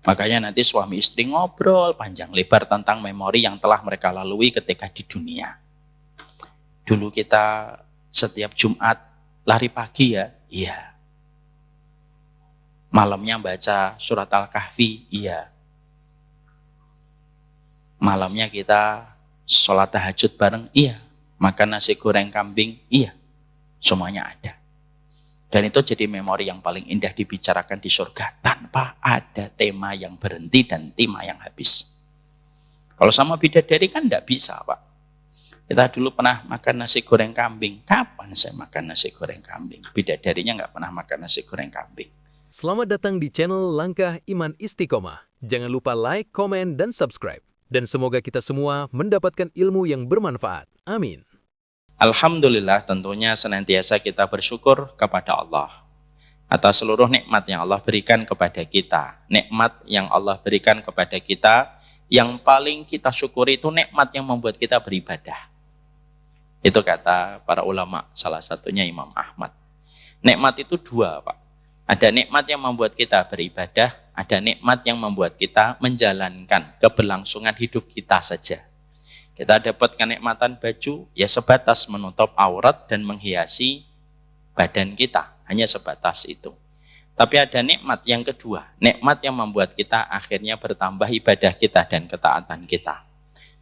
Makanya nanti suami istri ngobrol panjang lebar tentang memori yang telah mereka lalui ketika di dunia. Dulu kita setiap Jumat lari pagi ya, iya. Malamnya baca surat Al-Kahfi, iya. Malamnya kita sholat tahajud bareng, iya. Makan nasi goreng kambing, iya. Semuanya ada. Dan itu jadi memori yang paling indah dibicarakan di surga tanpa ada tema yang berhenti dan tema yang habis. Kalau sama bidadari kan enggak bisa, Pak. Kita dulu pernah makan nasi goreng kambing. Kapan saya makan nasi goreng kambing? Bidadarinya enggak pernah makan nasi goreng kambing. Selamat datang di channel Langkah Iman Istiqomah. Jangan lupa like, komen, dan subscribe. Dan semoga kita semua mendapatkan ilmu yang bermanfaat. Amin. Alhamdulillah, tentunya senantiasa kita bersyukur kepada Allah atas seluruh nikmat yang Allah berikan kepada kita. Nikmat yang Allah berikan kepada kita, yang paling kita syukuri itu nikmat yang membuat kita beribadah. Itu kata para ulama, salah satunya Imam Ahmad. Nikmat itu dua, Pak. Ada nikmat yang membuat kita beribadah, ada nikmat yang membuat kita menjalankan keberlangsungan hidup kita saja. Kita dapat kenikmatan baju, ya sebatas menutup aurat dan menghiasi badan kita. Hanya sebatas itu. Tapi ada nikmat yang kedua. Nikmat yang membuat kita akhirnya bertambah ibadah kita dan ketaatan kita.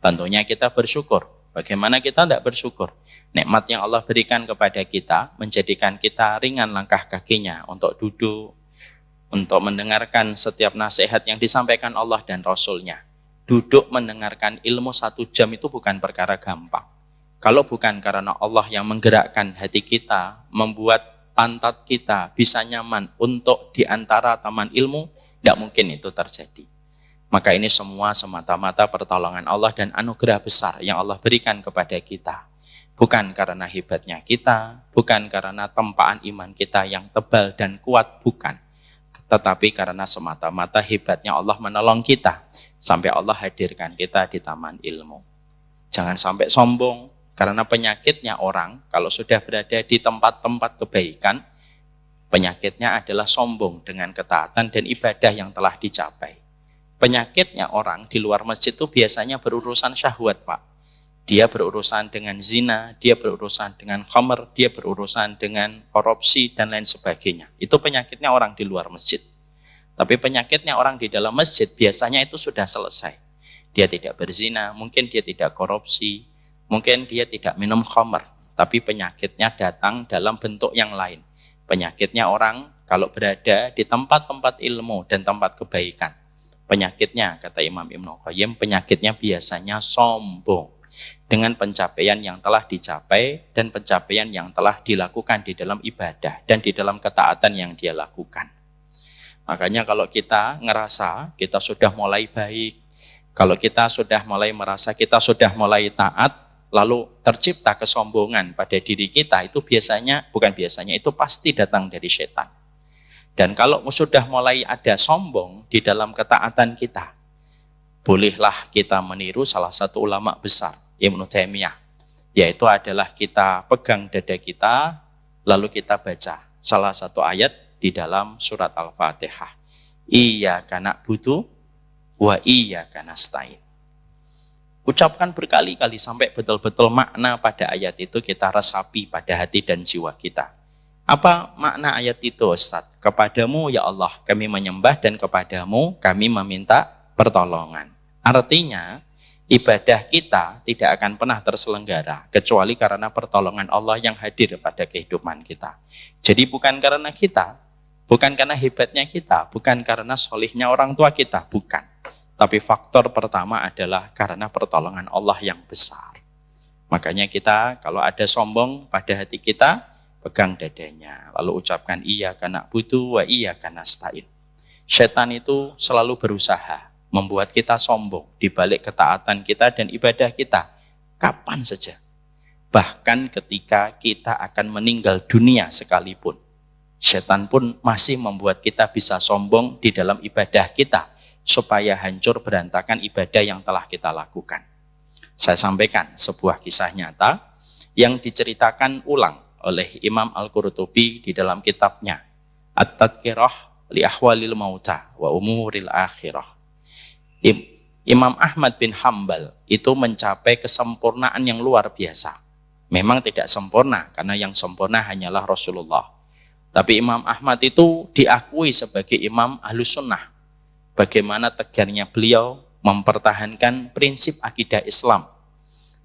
Tentunya kita bersyukur. Bagaimana kita tidak bersyukur? Nikmat yang Allah berikan kepada kita, menjadikan kita ringan langkah kakinya untuk duduk, untuk mendengarkan setiap nasihat yang disampaikan Allah dan Rasul-Nya. Duduk mendengarkan ilmu 1 jam itu bukan perkara gampang. Kalau bukan karena Allah yang menggerakkan hati kita, membuat pantat kita bisa nyaman untuk diantara taman ilmu, tidak mungkin itu terjadi. Maka ini semua semata-mata pertolongan Allah dan anugerah besar yang Allah berikan kepada kita. Bukan karena hebatnya kita, bukan karena tempaan iman kita yang tebal dan kuat, bukan. Tetapi karena semata-mata hebatnya Allah menolong kita sampai Allah hadirkan kita di taman ilmu. Jangan sampai sombong, karena penyakitnya orang kalau sudah berada di tempat-tempat kebaikan, penyakitnya adalah sombong dengan ketaatan dan ibadah yang telah dicapai. Penyakitnya orang di luar masjid itu biasanya berurusan syahwat, Pak. Dia berurusan dengan zina, dia berurusan dengan khamr, dia berurusan dengan korupsi, dan lain sebagainya. Itu penyakitnya orang di luar masjid. Tapi penyakitnya orang di dalam masjid biasanya itu sudah selesai. Dia tidak berzina, mungkin dia tidak korupsi, mungkin dia tidak minum khamr. Tapi penyakitnya datang dalam bentuk yang lain. Penyakitnya orang kalau berada di tempat-tempat ilmu dan tempat kebaikan. Penyakitnya, kata Imam Ibnu Qayyim, penyakitnya biasanya sombong dengan pencapaian yang telah dicapai dan pencapaian yang telah dilakukan di dalam ibadah dan di dalam ketaatan yang dia lakukan. Makanya kalau kita ngerasa kita sudah mulai baik, kalau kita sudah mulai merasa kita sudah mulai taat, lalu tercipta kesombongan pada diri kita, itu biasanya, bukan biasanya, itu pasti datang dari setan. Dan kalau sudah mulai ada sombong di dalam ketaatan kita, bolehlah kita meniru salah satu ulama besar, Ibnu Taimiyah, yaitu adalah kita pegang dada kita, lalu kita baca salah satu ayat di dalam surat Al-Fatihah. Iyyaka na'budu wa iyyaka nasta'in. Ucapkan berkali-kali sampai betul-betul makna pada ayat itu kita resapi pada hati dan jiwa kita. Apa makna ayat itu, Ustaz? Kepadamu ya Allah kami menyembah dan kepadamu kami meminta pertolongan. Artinya, ibadah kita tidak akan pernah terselenggara kecuali karena pertolongan Allah yang hadir pada kehidupan kita. Jadi bukan karena kita, bukan karena hebatnya kita, bukan karena solihnya orang tua kita, bukan. Tapi faktor pertama adalah karena pertolongan Allah yang besar. Makanya kita kalau ada sombong pada hati kita, pegang dadanya, lalu ucapkan iyyaka na'budu wa iyyaka nasta'in. Setan itu selalu berusaha membuat kita sombong di balik ketaatan kita dan ibadah kita. Kapan saja. Bahkan ketika kita akan meninggal dunia sekalipun. Setan pun masih membuat kita bisa sombong di dalam ibadah kita. Supaya hancur berantakan ibadah yang telah kita lakukan. Saya sampaikan sebuah kisah nyata yang diceritakan ulang oleh Imam Al-Qurtubi di dalam kitabnya At-Tadhkirah li ahwalil mauta wa umuril akhirah. Imam Ahmad bin Hambal itu mencapai kesempurnaan yang luar biasa. Memang tidak sempurna, karena yang sempurna hanyalah Rasulullah. Tapi Imam Ahmad itu diakui sebagai imam Ahlus Sunnah. Bagaimana tegarnya beliau mempertahankan prinsip akidah Islam.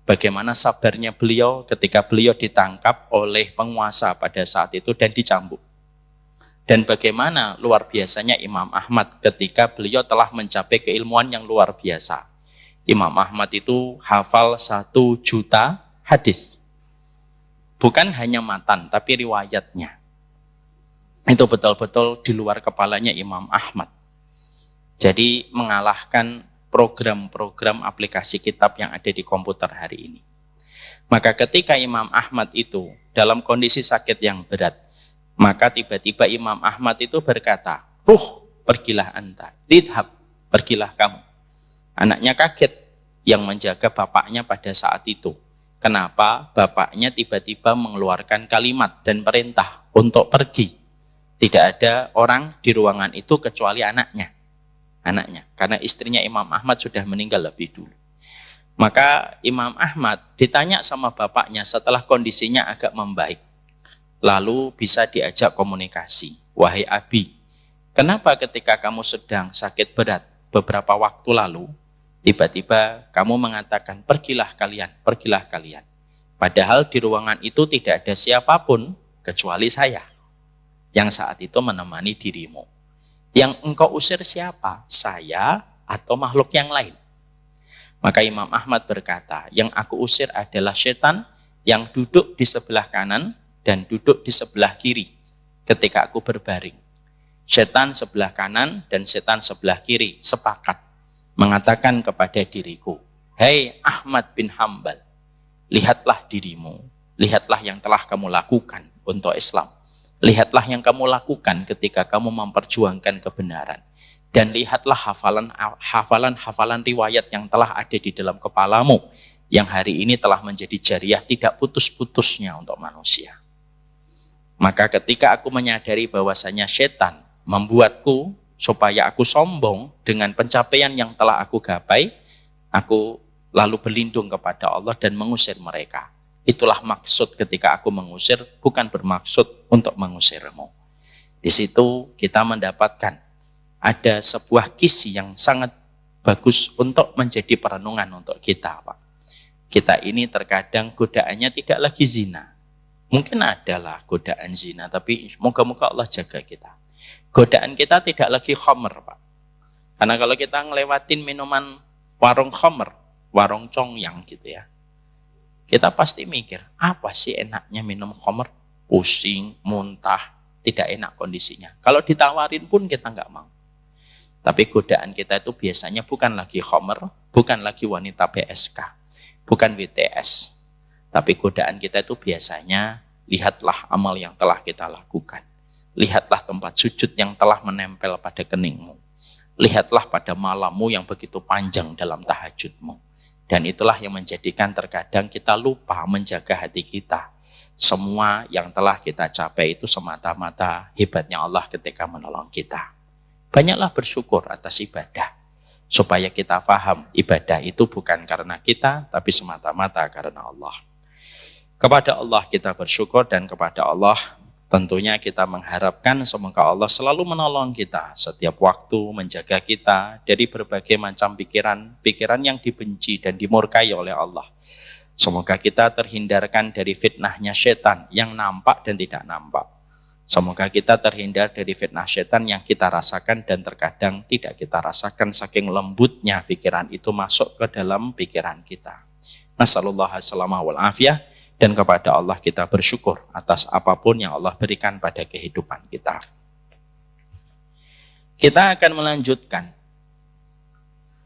Bagaimana sabarnya beliau ketika beliau ditangkap oleh penguasa pada saat itu dan dicambuk. Dan bagaimana luar biasanya Imam Ahmad ketika beliau telah mencapai keilmuan yang luar biasa. Imam Ahmad itu hafal 1 juta hadis. Bukan hanya matan, tapi riwayatnya. Itu betul-betul di luar kepalanya Imam Ahmad. Jadi mengalahkan program-program aplikasi kitab yang ada di komputer hari ini. Maka ketika Imam Ahmad itu dalam kondisi sakit yang berat, maka tiba-tiba Imam Ahmad itu berkata, "Ruh, pergilah anta, idhab, pergilah kamu." Anaknya kaget yang menjaga bapaknya pada saat itu. Kenapa bapaknya tiba-tiba mengeluarkan kalimat dan perintah untuk pergi? Tidak ada orang di ruangan itu kecuali anaknya. Karena istrinya Imam Ahmad sudah meninggal lebih dulu. Maka Imam Ahmad ditanya sama bapaknya setelah kondisinya agak membaik. Lalu bisa diajak komunikasi. "Wahai Abi, kenapa ketika kamu sedang sakit berat beberapa waktu lalu, tiba-tiba kamu mengatakan, pergilah kalian. Padahal di ruangan itu tidak ada siapapun kecuali saya yang saat itu menemani dirimu. Yang engkau usir siapa? Saya atau makhluk yang lain?" Maka Imam Ahmad berkata, "Yang aku usir adalah setan yang duduk di sebelah kanan dan duduk di sebelah kiri ketika aku berbaring. Setan sebelah kanan dan setan sebelah kiri sepakat mengatakan kepada diriku, 'Hei Ahmad bin Hambal, lihatlah dirimu, lihatlah yang telah kamu lakukan untuk Islam. Lihatlah yang kamu lakukan ketika kamu memperjuangkan kebenaran. Dan lihatlah hafalan riwayat yang telah ada di dalam kepalamu, yang hari ini telah menjadi jariah tidak putus-putusnya untuk manusia.' Maka ketika aku menyadari bahwasanya setan membuatku supaya aku sombong dengan pencapaian yang telah aku gapai, aku lalu berlindung kepada Allah dan mengusir mereka. Itulah maksud ketika aku mengusir, bukan bermaksud untuk mengusirmu." Di situ kita mendapatkan ada sebuah kisi yang sangat bagus untuk menjadi perenungan untuk kita, Pak. Kita ini terkadang godaannya tidak lagi zina. Mungkin adalah godaan zina, tapi moga-moga Allah jaga kita. Godaan kita tidak lagi khamr, Pak. Karena kalau kita ngelewatin minuman warung khamr, warung congyang gitu ya, kita pasti mikir, apa sih enaknya minum khamr? Pusing, muntah, tidak enak kondisinya. Kalau ditawarin pun kita nggak mau. Tapi godaan kita itu biasanya bukan lagi khamr, bukan lagi wanita PSK, bukan WTS. Tapi godaan kita itu biasanya, lihatlah amal yang telah kita lakukan. Lihatlah tempat sujud yang telah menempel pada keningmu. Lihatlah pada malammu yang begitu panjang dalam tahajudmu. Dan itulah yang menjadikan terkadang kita lupa menjaga hati kita. Semua yang telah kita capai itu semata-mata hebatnya Allah ketika menolong kita. Banyaklah bersyukur atas ibadah. Supaya kita paham ibadah itu bukan karena kita, tapi semata-mata karena Allah. Kepada Allah kita bersyukur, dan kepada Allah tentunya kita mengharapkan semoga Allah selalu menolong kita setiap waktu, menjaga kita dari berbagai macam pikiran yang dibenci dan dimurkai oleh Allah. Semoga kita terhindarkan dari fitnahnya setan yang nampak dan tidak nampak. Semoga kita terhindar dari fitnah setan yang kita rasakan dan terkadang tidak kita rasakan, saking lembutnya pikiran itu masuk ke dalam pikiran kita. Nasallallahu alaihi wal afiyah. Dan kepada Allah kita bersyukur atas apapun yang Allah berikan pada kehidupan kita. Kita akan melanjutkan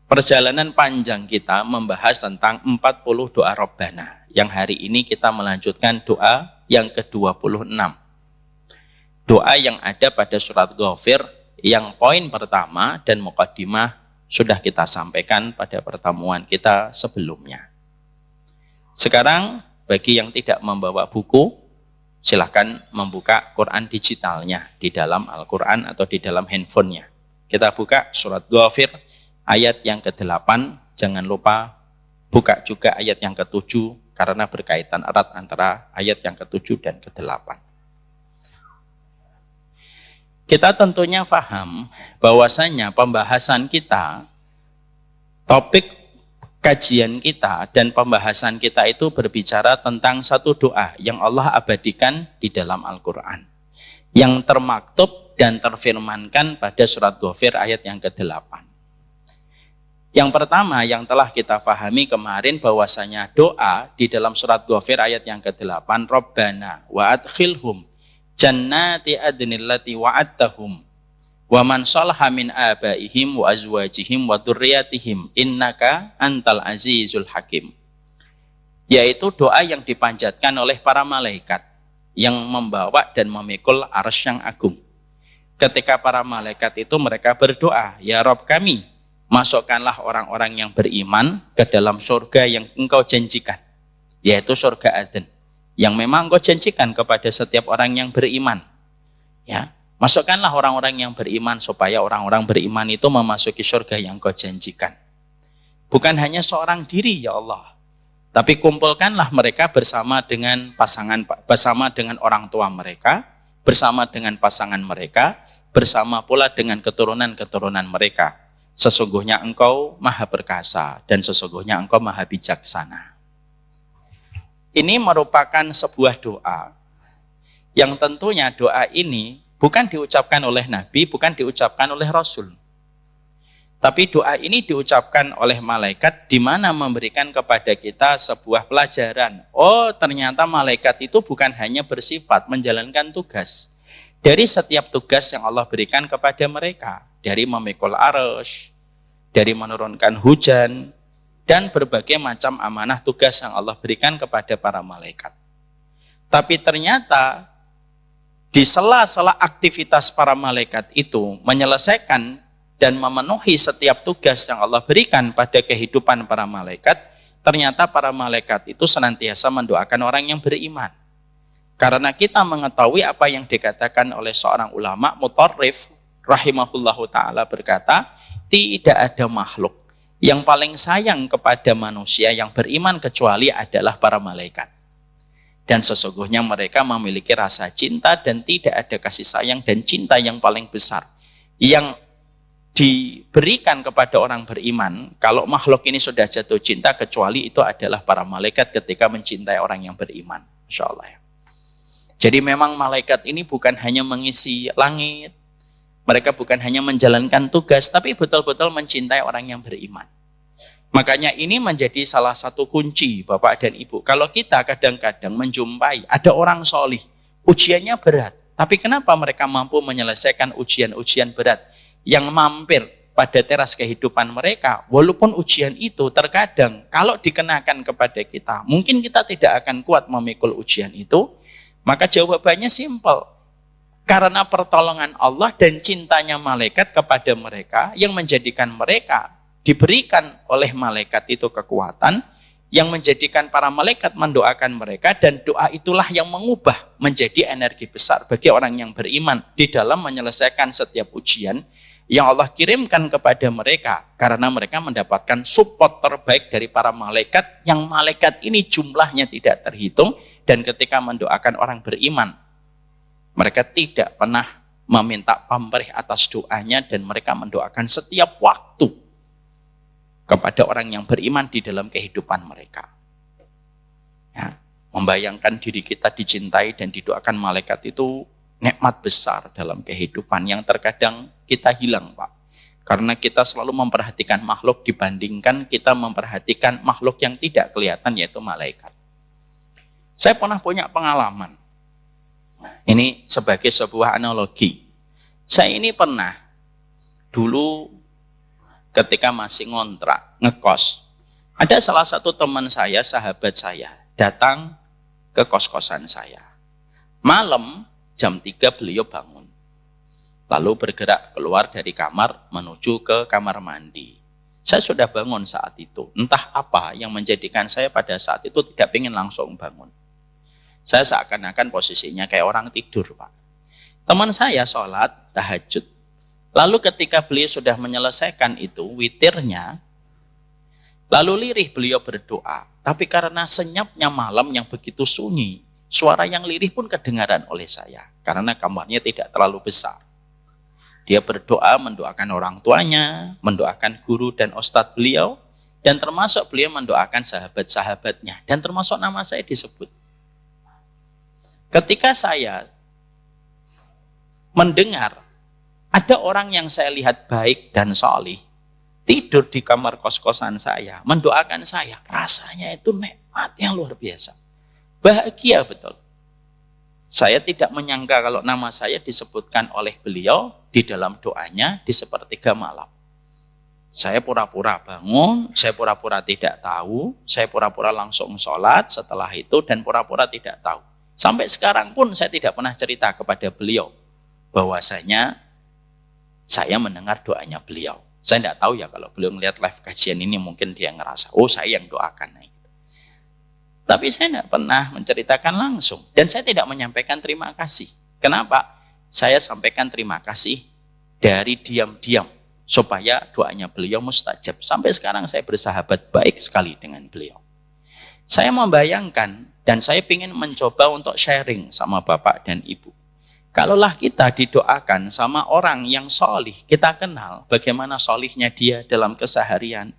perjalanan panjang kita membahas tentang 40 doa Rabbana. Yang hari ini kita melanjutkan doa yang ke-26. Doa yang ada pada surat Ghafir, yang poin pertama dan muqaddimah sudah kita sampaikan pada pertemuan kita sebelumnya. Sekarang bagi yang tidak membawa buku, Silahkan membuka Quran digitalnya di dalam Al-Quran atau di dalam handphonenya. Kita buka surat Ghafir ayat yang ke-8. Jangan lupa buka juga ayat yang ke-7 karena berkaitan erat antara ayat yang ke-7 dan ke-8. Kita tentunya paham bahwasanya pembahasan kita, topik kajian kita dan pembahasan kita itu berbicara tentang satu doa yang Allah abadikan di dalam Al-Quran, yang termaktub dan terfirmankan pada surat Ghafir ayat yang ke-8. Yang pertama yang telah kita fahami kemarin bahwasanya doa di dalam surat Ghafir ayat yang ke-8, Rabbana wa adkhilhum jannati adnillati wa'adtahum wa man salaha min abaihim wa azwajihim wa dzurriyyatihim innaka antal azizul hakim. Yaitu doa yang dipanjatkan oleh para malaikat yang membawa dan memikul arsy yang agung. Ketika para malaikat itu mereka berdoa, ya Rabb kami, masukkanlah orang-orang yang beriman ke dalam surga yang engkau janjikan, yaitu surga Aden, yang memang engkau janjikan kepada setiap orang yang beriman. Ya, masukkanlah orang-orang yang beriman supaya orang-orang beriman itu memasuki surga yang engkau janjikan. Bukan hanya seorang diri ya Allah, tapi kumpulkanlah mereka bersama dengan orang tua mereka, bersama dengan pasangan mereka, bersama pula dengan keturunan-keturunan mereka. Sesungguhnya engkau maha perkasa dan sesungguhnya engkau maha bijaksana. Ini merupakan sebuah doa yang tentunya doa ini bukan diucapkan oleh Nabi, bukan diucapkan oleh Rasul. Tapi doa ini diucapkan oleh malaikat di mana memberikan kepada kita sebuah pelajaran. Oh, ternyata malaikat itu bukan hanya bersifat menjalankan tugas. Dari setiap tugas yang Allah berikan kepada mereka, dari memikul arsy, dari menurunkan hujan, dan berbagai macam amanah tugas yang Allah berikan kepada para malaikat. Tapi ternyata di sela-sela aktivitas para malaikat itu menyelesaikan dan memenuhi setiap tugas yang Allah berikan pada kehidupan para malaikat, ternyata para malaikat itu senantiasa mendoakan orang yang beriman. Karena kita mengetahui apa yang dikatakan oleh seorang ulama, Mutarrif rahimahullahu ta'ala berkata, tidak ada makhluk yang paling sayang kepada manusia yang beriman kecuali adalah para malaikat. Dan sesungguhnya mereka memiliki rasa cinta dan tidak ada kasih sayang dan cinta yang paling besar yang diberikan kepada orang beriman. Kalau makhluk ini sudah jatuh cinta, kecuali itu adalah para malaikat ketika mencintai orang yang beriman. Insya Allah ya. Jadi memang malaikat ini bukan hanya mengisi langit, mereka bukan hanya menjalankan tugas, tapi betul-betul mencintai orang yang beriman. Makanya ini menjadi salah satu kunci Bapak dan Ibu. Kalau kita kadang-kadang menjumpai ada orang solih, ujiannya berat, tapi kenapa mereka mampu menyelesaikan ujian-ujian berat yang mampir pada teras kehidupan mereka, walaupun ujian itu terkadang kalau dikenakan kepada kita, mungkin kita tidak akan kuat memikul ujian itu. Maka jawabannya simpel. Karena pertolongan Allah dan cintanya malaikat kepada mereka yang menjadikan mereka diberikan oleh malaikat itu kekuatan yang menjadikan para malaikat mendoakan mereka, dan doa itulah yang mengubah menjadi energi besar bagi orang yang beriman di dalam menyelesaikan setiap ujian yang Allah kirimkan kepada mereka, karena mereka mendapatkan support terbaik dari para malaikat yang malaikat ini jumlahnya tidak terhitung. Dan ketika mendoakan orang beriman, mereka tidak pernah meminta pamrih atas doanya, dan mereka mendoakan setiap waktu kepada orang yang beriman di dalam kehidupan mereka. Ya, membayangkan diri kita dicintai dan didoakan malaikat itu nikmat besar dalam kehidupan yang terkadang kita hilang, Pak. Karena kita selalu memperhatikan makhluk dibandingkan kita memperhatikan makhluk yang tidak kelihatan, yaitu malaikat. Saya pernah punya pengalaman. Ini sebagai sebuah analogi. Saya ini pernah dulu ketika masih ngontrak, ngekos, ada salah satu teman saya, sahabat saya, datang ke kos-kosan saya. Malam jam 3 beliau bangun. Lalu bergerak keluar dari kamar menuju ke kamar mandi. Saya sudah bangun saat itu. Entah apa yang menjadikan saya pada saat itu tidak ingin langsung bangun. Saya seakan-akan posisinya kayak orang tidur, Pak. Teman saya sholat tahajud. Lalu ketika beliau sudah menyelesaikan itu, witirnya, lalu lirih beliau berdoa. Tapi karena senyapnya malam yang begitu sunyi, suara yang lirih pun kedengaran oleh saya. Karena kamarnya tidak terlalu besar. Dia berdoa, mendoakan orang tuanya, mendoakan guru dan ustadz beliau, dan termasuk beliau mendoakan sahabat-sahabatnya, dan termasuk nama saya disebut. Ketika saya mendengar ada orang yang saya lihat baik dan solih tidur di kamar kos-kosan saya, mendoakan saya, rasanya itu nikmat yang luar biasa, bahagia betul. Saya tidak menyangka kalau nama saya disebutkan oleh beliau di dalam doanya di sepertiga malam. Saya pura-pura bangun, saya pura-pura tidak tahu, saya pura-pura langsung sholat setelah itu dan pura-pura tidak tahu. Sampai sekarang pun saya tidak pernah cerita kepada beliau bahwasanya saya mendengar doanya beliau. Saya tidak tahu ya kalau beliau melihat live kajian ini mungkin dia ngerasa, oh saya yang doakan. Tapi saya tidak pernah menceritakan langsung dan saya tidak menyampaikan terima kasih. Kenapa? Saya sampaikan terima kasih dari diam-diam supaya doanya beliau mustajab. Sampai sekarang saya bersahabat baik sekali dengan beliau. Saya membayangkan dan saya ingin mencoba untuk sharing sama Bapak dan Ibu. Kalaulah kita didoakan sama orang yang solih, kita kenal bagaimana solihnya dia dalam keseharian.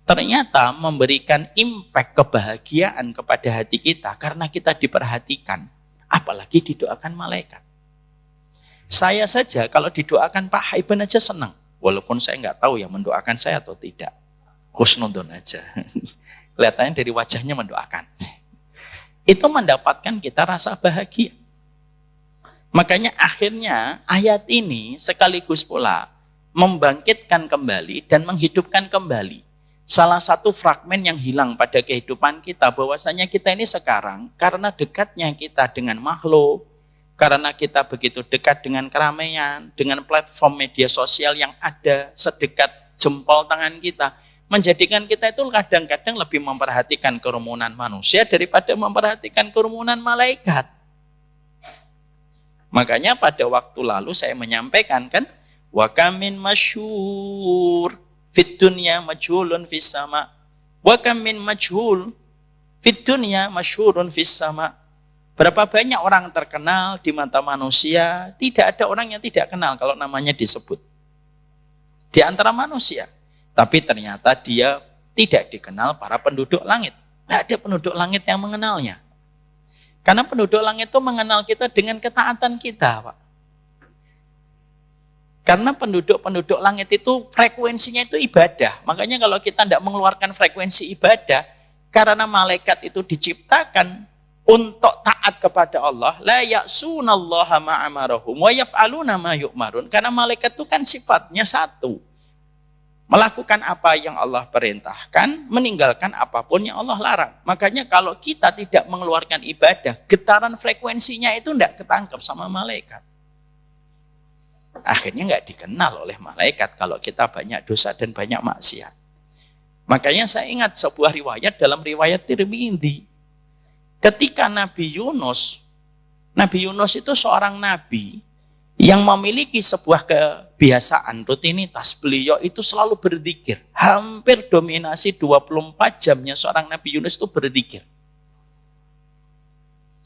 Ternyata memberikan impact kebahagiaan kepada hati kita karena kita diperhatikan. Apalagi didoakan malaikat. Saya saja kalau didoakan Pak Haiban aja senang. Walaupun saya nggak tahu ya mendoakan saya atau tidak. Husnudon aja. Kelihatannya dari wajahnya mendoakan. Itu mendapatkan kita rasa bahagia. Makanya akhirnya ayat ini sekaligus pula membangkitkan kembali dan menghidupkan kembali salah satu fragmen yang hilang pada kehidupan kita, bahwasanya kita ini sekarang karena dekatnya kita dengan makhluk, karena kita begitu dekat dengan keramaian, dengan platform media sosial yang ada sedekat jempol tangan kita, menjadikan kita itu kadang-kadang lebih memperhatikan kerumunan manusia daripada memperhatikan kerumunan malaikat. Makanya pada waktu lalu saya menyampaikan kan, wa kamin masyhur fit dunya majhulun fis sama, wa kamin majhul fit dunya masyhurun fis sama. Berapa banyak orang terkenal di mata manusia, tidak ada orang yang tidak kenal kalau namanya disebut di antara manusia. Tapi ternyata dia tidak dikenal para penduduk langit. Tidak ada penduduk langit yang mengenalnya. Karena penduduk langit itu mengenal kita dengan ketaatan kita, Pak. Karena penduduk-penduduk langit itu frekuensinya itu ibadah. Makanya kalau kita tidak mengeluarkan frekuensi ibadah, karena malaikat itu diciptakan untuk taat kepada Allah, la ya'sunallaha ma'amarahum wa yaf'aluna ma yu'marun. Karena malaikat itu kan sifatnya satu. Melakukan apa yang Allah perintahkan, meninggalkan apapun yang Allah larang. Makanya kalau kita tidak mengeluarkan ibadah, getaran frekuensinya itu tidak ketangkep sama malaikat. Akhirnya nggak dikenal oleh malaikat kalau kita banyak dosa dan banyak maksiat. Makanya saya ingat sebuah riwayat dalam riwayat Tirmidzi. Ketika Nabi Yunus itu seorang nabi yang memiliki sebuah kebiasaan, rutinitas. Beliau itu selalu berzikir. Hampir dominasi 24 jamnya seorang Nabi Yunus itu berzikir.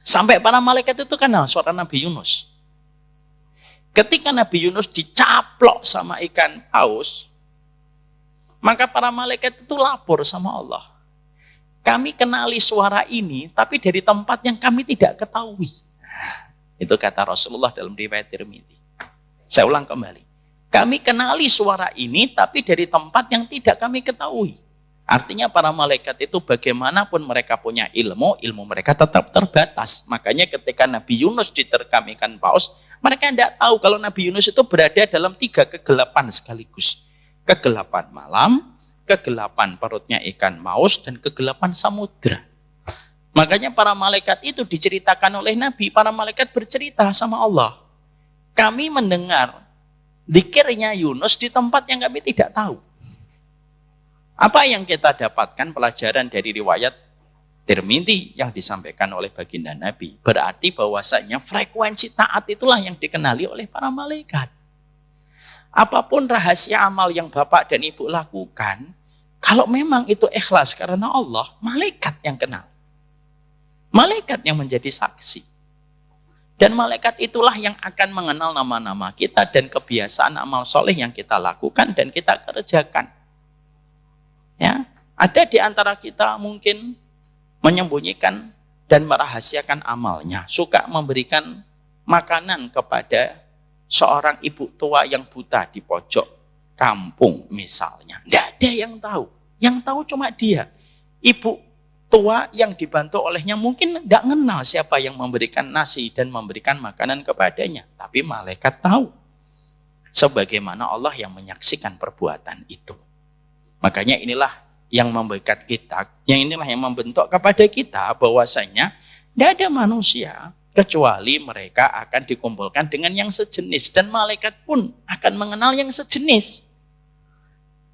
Sampai para malaikat itu kenal suara Nabi Yunus. Ketika Nabi Yunus dicaplok sama ikan paus, maka para malaikat itu lapor sama Allah. Kami kenali suara ini, tapi dari tempat yang kami tidak ketahui. Itu kata Rasulullah dalam riwayat Tirmidzi. Saya ulang kembali. Kami kenali suara ini, tapi dari tempat yang tidak kami ketahui. Artinya para malaikat itu bagaimanapun mereka punya ilmu mereka tetap terbatas. Makanya ketika Nabi Yunus diterkam ikan paus, mereka tidak tahu kalau Nabi Yunus itu berada dalam 3 kegelapan sekaligus. Kegelapan malam, kegelapan perutnya ikan paus, dan kegelapan samudra. Makanya para malaikat itu diceritakan oleh Nabi, para malaikat bercerita sama Allah. Kami mendengar zikirnya Yunus di tempat yang kami tidak tahu. Apa yang kita dapatkan pelajaran dari riwayat Tirmidzi yang disampaikan oleh baginda Nabi. Berarti bahwasanya frekuensi taat itulah yang dikenali oleh para malaikat. Apapun rahasia amal yang Bapak dan Ibu lakukan, kalau memang itu ikhlas karena Allah, malaikat yang kenal. Malaikat yang menjadi saksi. Dan malaikat itulah yang akan mengenal nama-nama kita dan kebiasaan amal soleh yang kita lakukan dan kita kerjakan. Ya, ada di antara kita mungkin menyembunyikan dan merahasiakan amalnya, suka memberikan makanan kepada seorang ibu tua yang buta di pojok kampung misalnya. Tidak ada yang tahu. Yang tahu cuma dia. Ibu tua yang dibantu olehnya mungkin tidak mengenal siapa yang memberikan nasi dan memberikan makanan kepadanya. Tapi malaikat tahu. Sebagaimana Allah yang menyaksikan perbuatan itu. Makanya inilah yang membekat kita, yang inilah yang membentuk kepada kita bahwasanya tidak ada manusia kecuali mereka akan dikumpulkan dengan yang sejenis dan malaikat pun akan mengenal yang sejenis.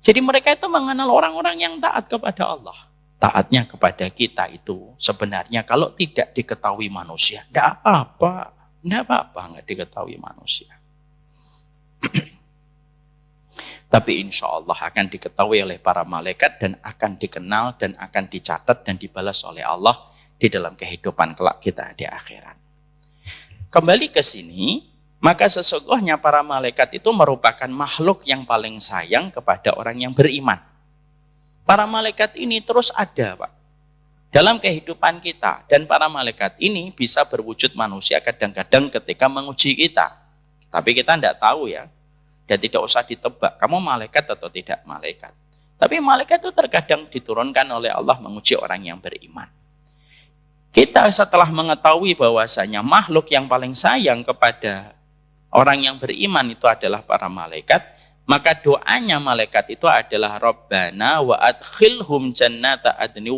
Jadi mereka itu mengenal orang-orang yang taat kepada Allah. Taatnya kepada kita itu sebenarnya kalau tidak diketahui manusia, tidak apa-apa, nggak diketahui manusia. Tapi insya Allah akan diketahui oleh para malaikat dan akan dikenal dan akan dicatat dan dibalas oleh Allah di dalam kehidupan kelak kita di akhirat. Kembali ke sini, maka sesungguhnya para malaikat itu merupakan makhluk yang paling sayang kepada orang yang beriman. Para malaikat ini terus ada, Pak, dalam kehidupan kita. Dan para malaikat ini bisa berwujud manusia kadang-kadang ketika menguji kita. Tapi kita tidak tahu ya. Dan tidak usah ditebak, kamu malaikat atau tidak malaikat. Tapi malaikat itu terkadang diturunkan oleh Allah menguji orang yang beriman. Kita setelah mengetahui bahwasanya makhluk yang paling sayang kepada orang yang beriman itu adalah para malaikat, maka doanya malaikat itu adalah Rabbana wa adkhilhum jannata adni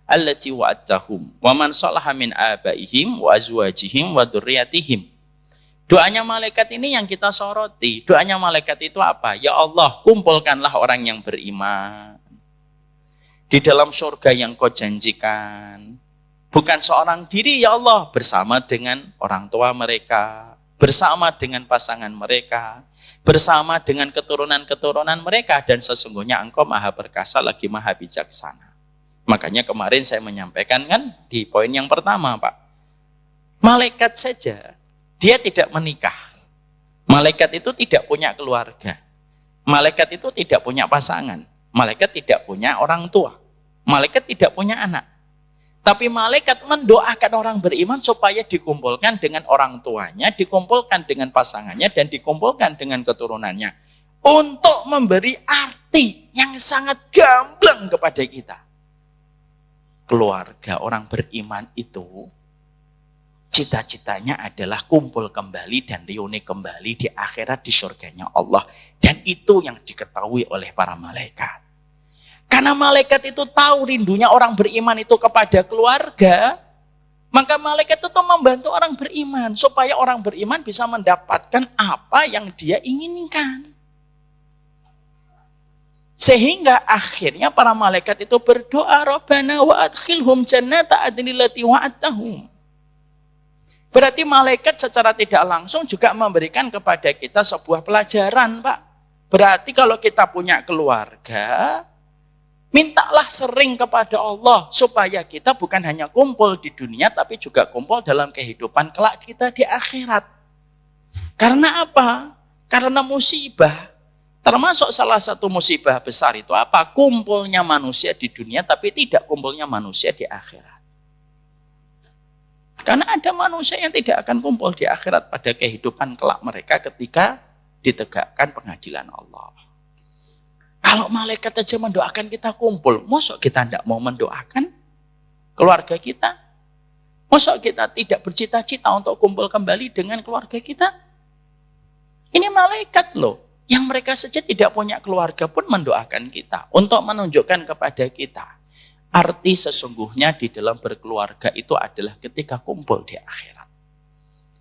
allati wa'adtahum wa man salaha min abaihim wa azwajihim wa dzurriyyatihim. Doanya malaikat ini yang kita soroti. Doanya malaikat itu apa? Ya Allah, kumpulkanlah orang yang beriman di dalam surga yang kau janjikan. Bukan seorang diri ya Allah, bersama dengan orang tua mereka, bersama dengan pasangan mereka, bersama dengan keturunan-keturunan mereka, dan sesungguhnya Engkau maha perkasa lagi maha bijaksana. Makanya kemarin saya menyampaikan kan di poin yang pertama, Pak. Malaikat saja dia tidak menikah. Malaikat itu tidak punya keluarga. Malaikat itu tidak punya pasangan. Malaikat tidak punya orang tua. Malaikat tidak punya anak. Tapi malaikat mendoakan orang beriman supaya dikumpulkan dengan orang tuanya, dikumpulkan dengan pasangannya, dan dikumpulkan dengan keturunannya. Untuk memberi arti yang sangat gamblang kepada kita. Keluarga orang beriman itu cita-citanya adalah kumpul kembali dan reuni kembali di akhirat di surganya Allah. Dan itu yang diketahui oleh para malaikat. Karena malaikat itu tahu rindunya orang beriman itu kepada keluarga, maka malaikat itu membantu orang beriman supaya orang beriman bisa mendapatkan apa yang dia inginkan. Sehingga akhirnya para malaikat itu berdoa, Rabbana wa adkhilhum jannata adnil lati wa'adtahum. Berarti malaikat secara tidak langsung juga memberikan kepada kita sebuah pelajaran, Pak. Berarti kalau kita punya keluarga, mintalah sering kepada Allah supaya kita bukan hanya kumpul di dunia, tapi juga kumpul dalam kehidupan kelak kita di akhirat. Karena apa? Karena musibah. Termasuk salah satu musibah besar itu apa? Kumpulnya manusia di dunia, tapi tidak kumpulnya manusia di akhirat. Karena ada manusia yang tidak akan kumpul di akhirat pada kehidupan kelak mereka ketika ditegakkan pengadilan Allah. Kalau malaikat saja mendoakan kita kumpul, masa kita tidak mau mendoakan keluarga kita? Masa kita tidak bercita-cita untuk kumpul kembali dengan keluarga kita? Ini malaikat loh, yang mereka saja tidak punya keluarga pun mendoakan kita untuk menunjukkan kepada kita. Arti sesungguhnya di dalam berkeluarga itu adalah ketika kumpul di akhirat.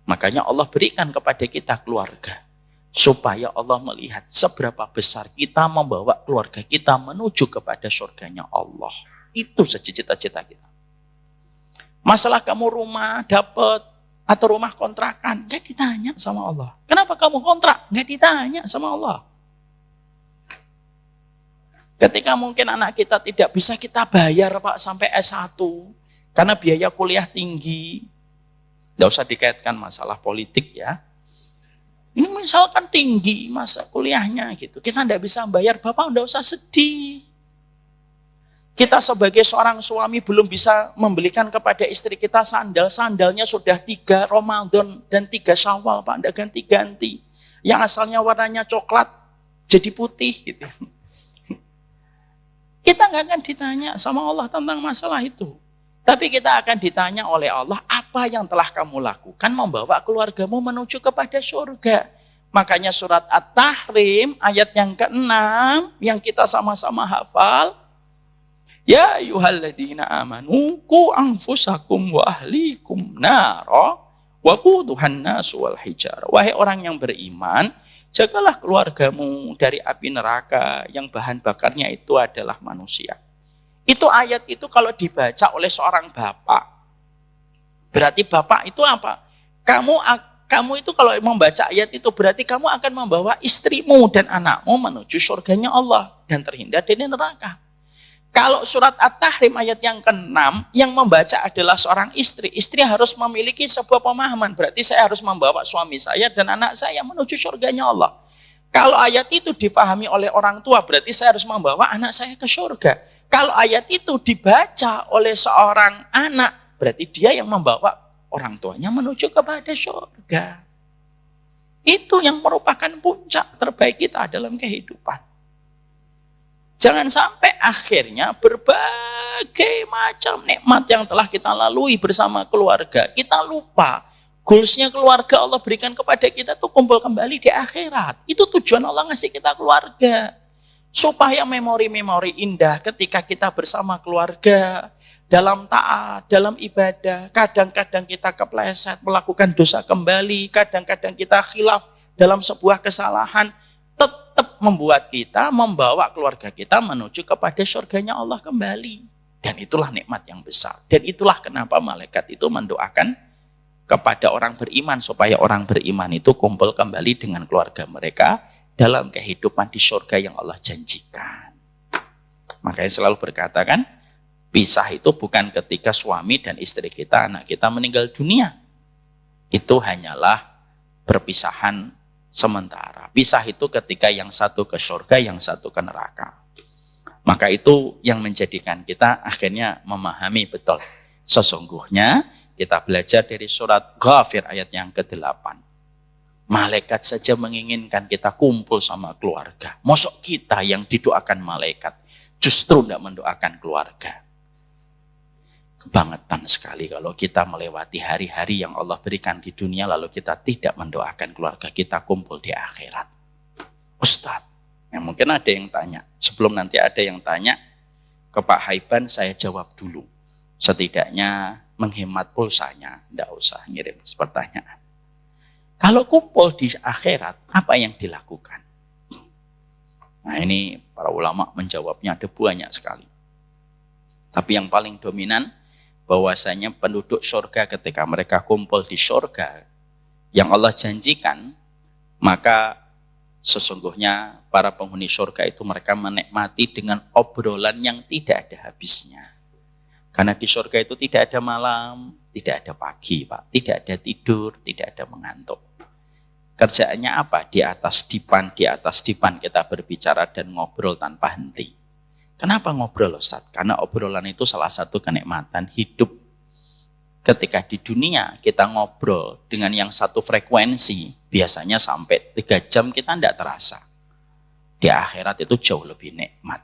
Makanya Allah berikan kepada kita keluarga. Supaya Allah melihat seberapa besar kita membawa keluarga kita menuju kepada surganya Allah. Itu saja cita-cita kita. Masalah kamu rumah dapat atau rumah kontrakan, nggak ditanya sama Allah. Kenapa kamu kontrak? Nggak ditanya sama Allah. Ketika mungkin anak kita tidak bisa kita bayar Pak sampai S1, karena biaya kuliah tinggi, nggak usah dikaitkan masalah politik ya. Ini misalkan tinggi masa kuliahnya gitu, kita nggak bisa bayar, Bapak nggak usah sedih. Kita sebagai seorang suami belum bisa membelikan kepada istri kita sandal, sandalnya sudah 3 Ramadan dan 3 Syawal Pak, nggak ganti-ganti. Yang asalnya warnanya coklat jadi putih gitu. Kita nggak akan ditanya sama Allah tentang masalah itu. Tapi kita akan ditanya oleh Allah, apa yang telah kamu lakukan membawa keluargamu menuju kepada surga. Makanya surat At-Tahrim ayat yang ke-6 yang kita sama-sama hafal. Ya ayyuhalladzina amanu qu anfusakum wa ahlikum nara wa quduhan nasu wal hijarah. Wahai orang yang beriman, jagalah keluargamu dari api neraka yang bahan bakarnya itu adalah manusia. Itu ayat itu kalau dibaca oleh seorang bapak, berarti bapak itu apa? Kamu itu kalau membaca ayat itu berarti kamu akan membawa istrimu dan anakmu menuju surganya Allah dan terhindar dari neraka. Kalau surat At-Tahrim ayat yang ke-6 yang membaca adalah seorang istri, istri harus memiliki sebuah pemahaman, berarti saya harus membawa suami saya dan anak saya menuju surganya Allah. Kalau ayat itu difahami oleh orang tua, berarti saya harus membawa anak saya ke surga. Kalau ayat itu dibaca oleh seorang anak, berarti dia yang membawa orang tuanya menuju kepada surga. Itu yang merupakan puncak terbaik kita dalam kehidupan. Jangan sampai akhirnya berbagai macam nikmat yang telah kita lalui bersama keluarga, kita lupa goalsnya keluarga Allah berikan kepada kita tuh kumpul kembali di akhirat. Itu tujuan Allah ngasih kita keluarga. Supaya memori-memori indah ketika kita bersama keluarga, dalam taat, dalam ibadah, kadang-kadang kita kepleset, melakukan dosa kembali, kadang-kadang kita khilaf dalam sebuah kesalahan, tetap membuat kita, membawa keluarga kita menuju kepada surganya Allah kembali. Dan itulah nikmat yang besar. Dan itulah kenapa malaikat itu mendoakan kepada orang beriman, supaya orang beriman itu kumpul kembali dengan keluarga mereka, dalam kehidupan di surga yang Allah janjikan. Makanya selalu berkata kan, pisah itu bukan ketika suami dan istri kita, anak kita meninggal dunia. Itu hanyalah perpisahan sementara. Pisah itu ketika yang satu ke surga, yang satu ke neraka. Maka itu yang menjadikan kita akhirnya memahami betul. Sesungguhnya kita belajar dari surat Ghafir ayat yang ke-8. Malaikat saja menginginkan kita kumpul sama keluarga. Mosok kita yang didoakan malaikat justru tidak mendoakan keluarga. Kebangetan sekali kalau kita melewati hari-hari yang Allah berikan di dunia lalu kita tidak mendoakan keluarga kita kumpul di akhirat. Ustadz, ya mungkin ada yang tanya. Sebelum nanti ada yang tanya ke Pak Haiban, saya jawab dulu. Setidaknya menghemat pulsanya, tidak usah ngirim pertanyaan. Kalau kumpul di akhirat, apa yang dilakukan? Nah ini para ulama menjawabnya ada banyak sekali. Tapi yang paling dominan, bahwasanya penduduk surga ketika mereka kumpul di surga, yang Allah janjikan, maka sesungguhnya para penghuni surga itu mereka menikmati dengan obrolan yang tidak ada habisnya. Karena di surga itu tidak ada malam, tidak ada pagi, Pak. Tidak ada tidur, tidak ada mengantuk. Kerjaannya apa? Di atas dipan kita berbicara dan ngobrol tanpa henti. Kenapa ngobrol, Ustaz? Karena obrolan itu salah satu kenikmatan hidup. Ketika di dunia kita ngobrol dengan yang satu frekuensi, biasanya sampai 3 jam kita tidak terasa. Di akhirat itu jauh lebih nikmat.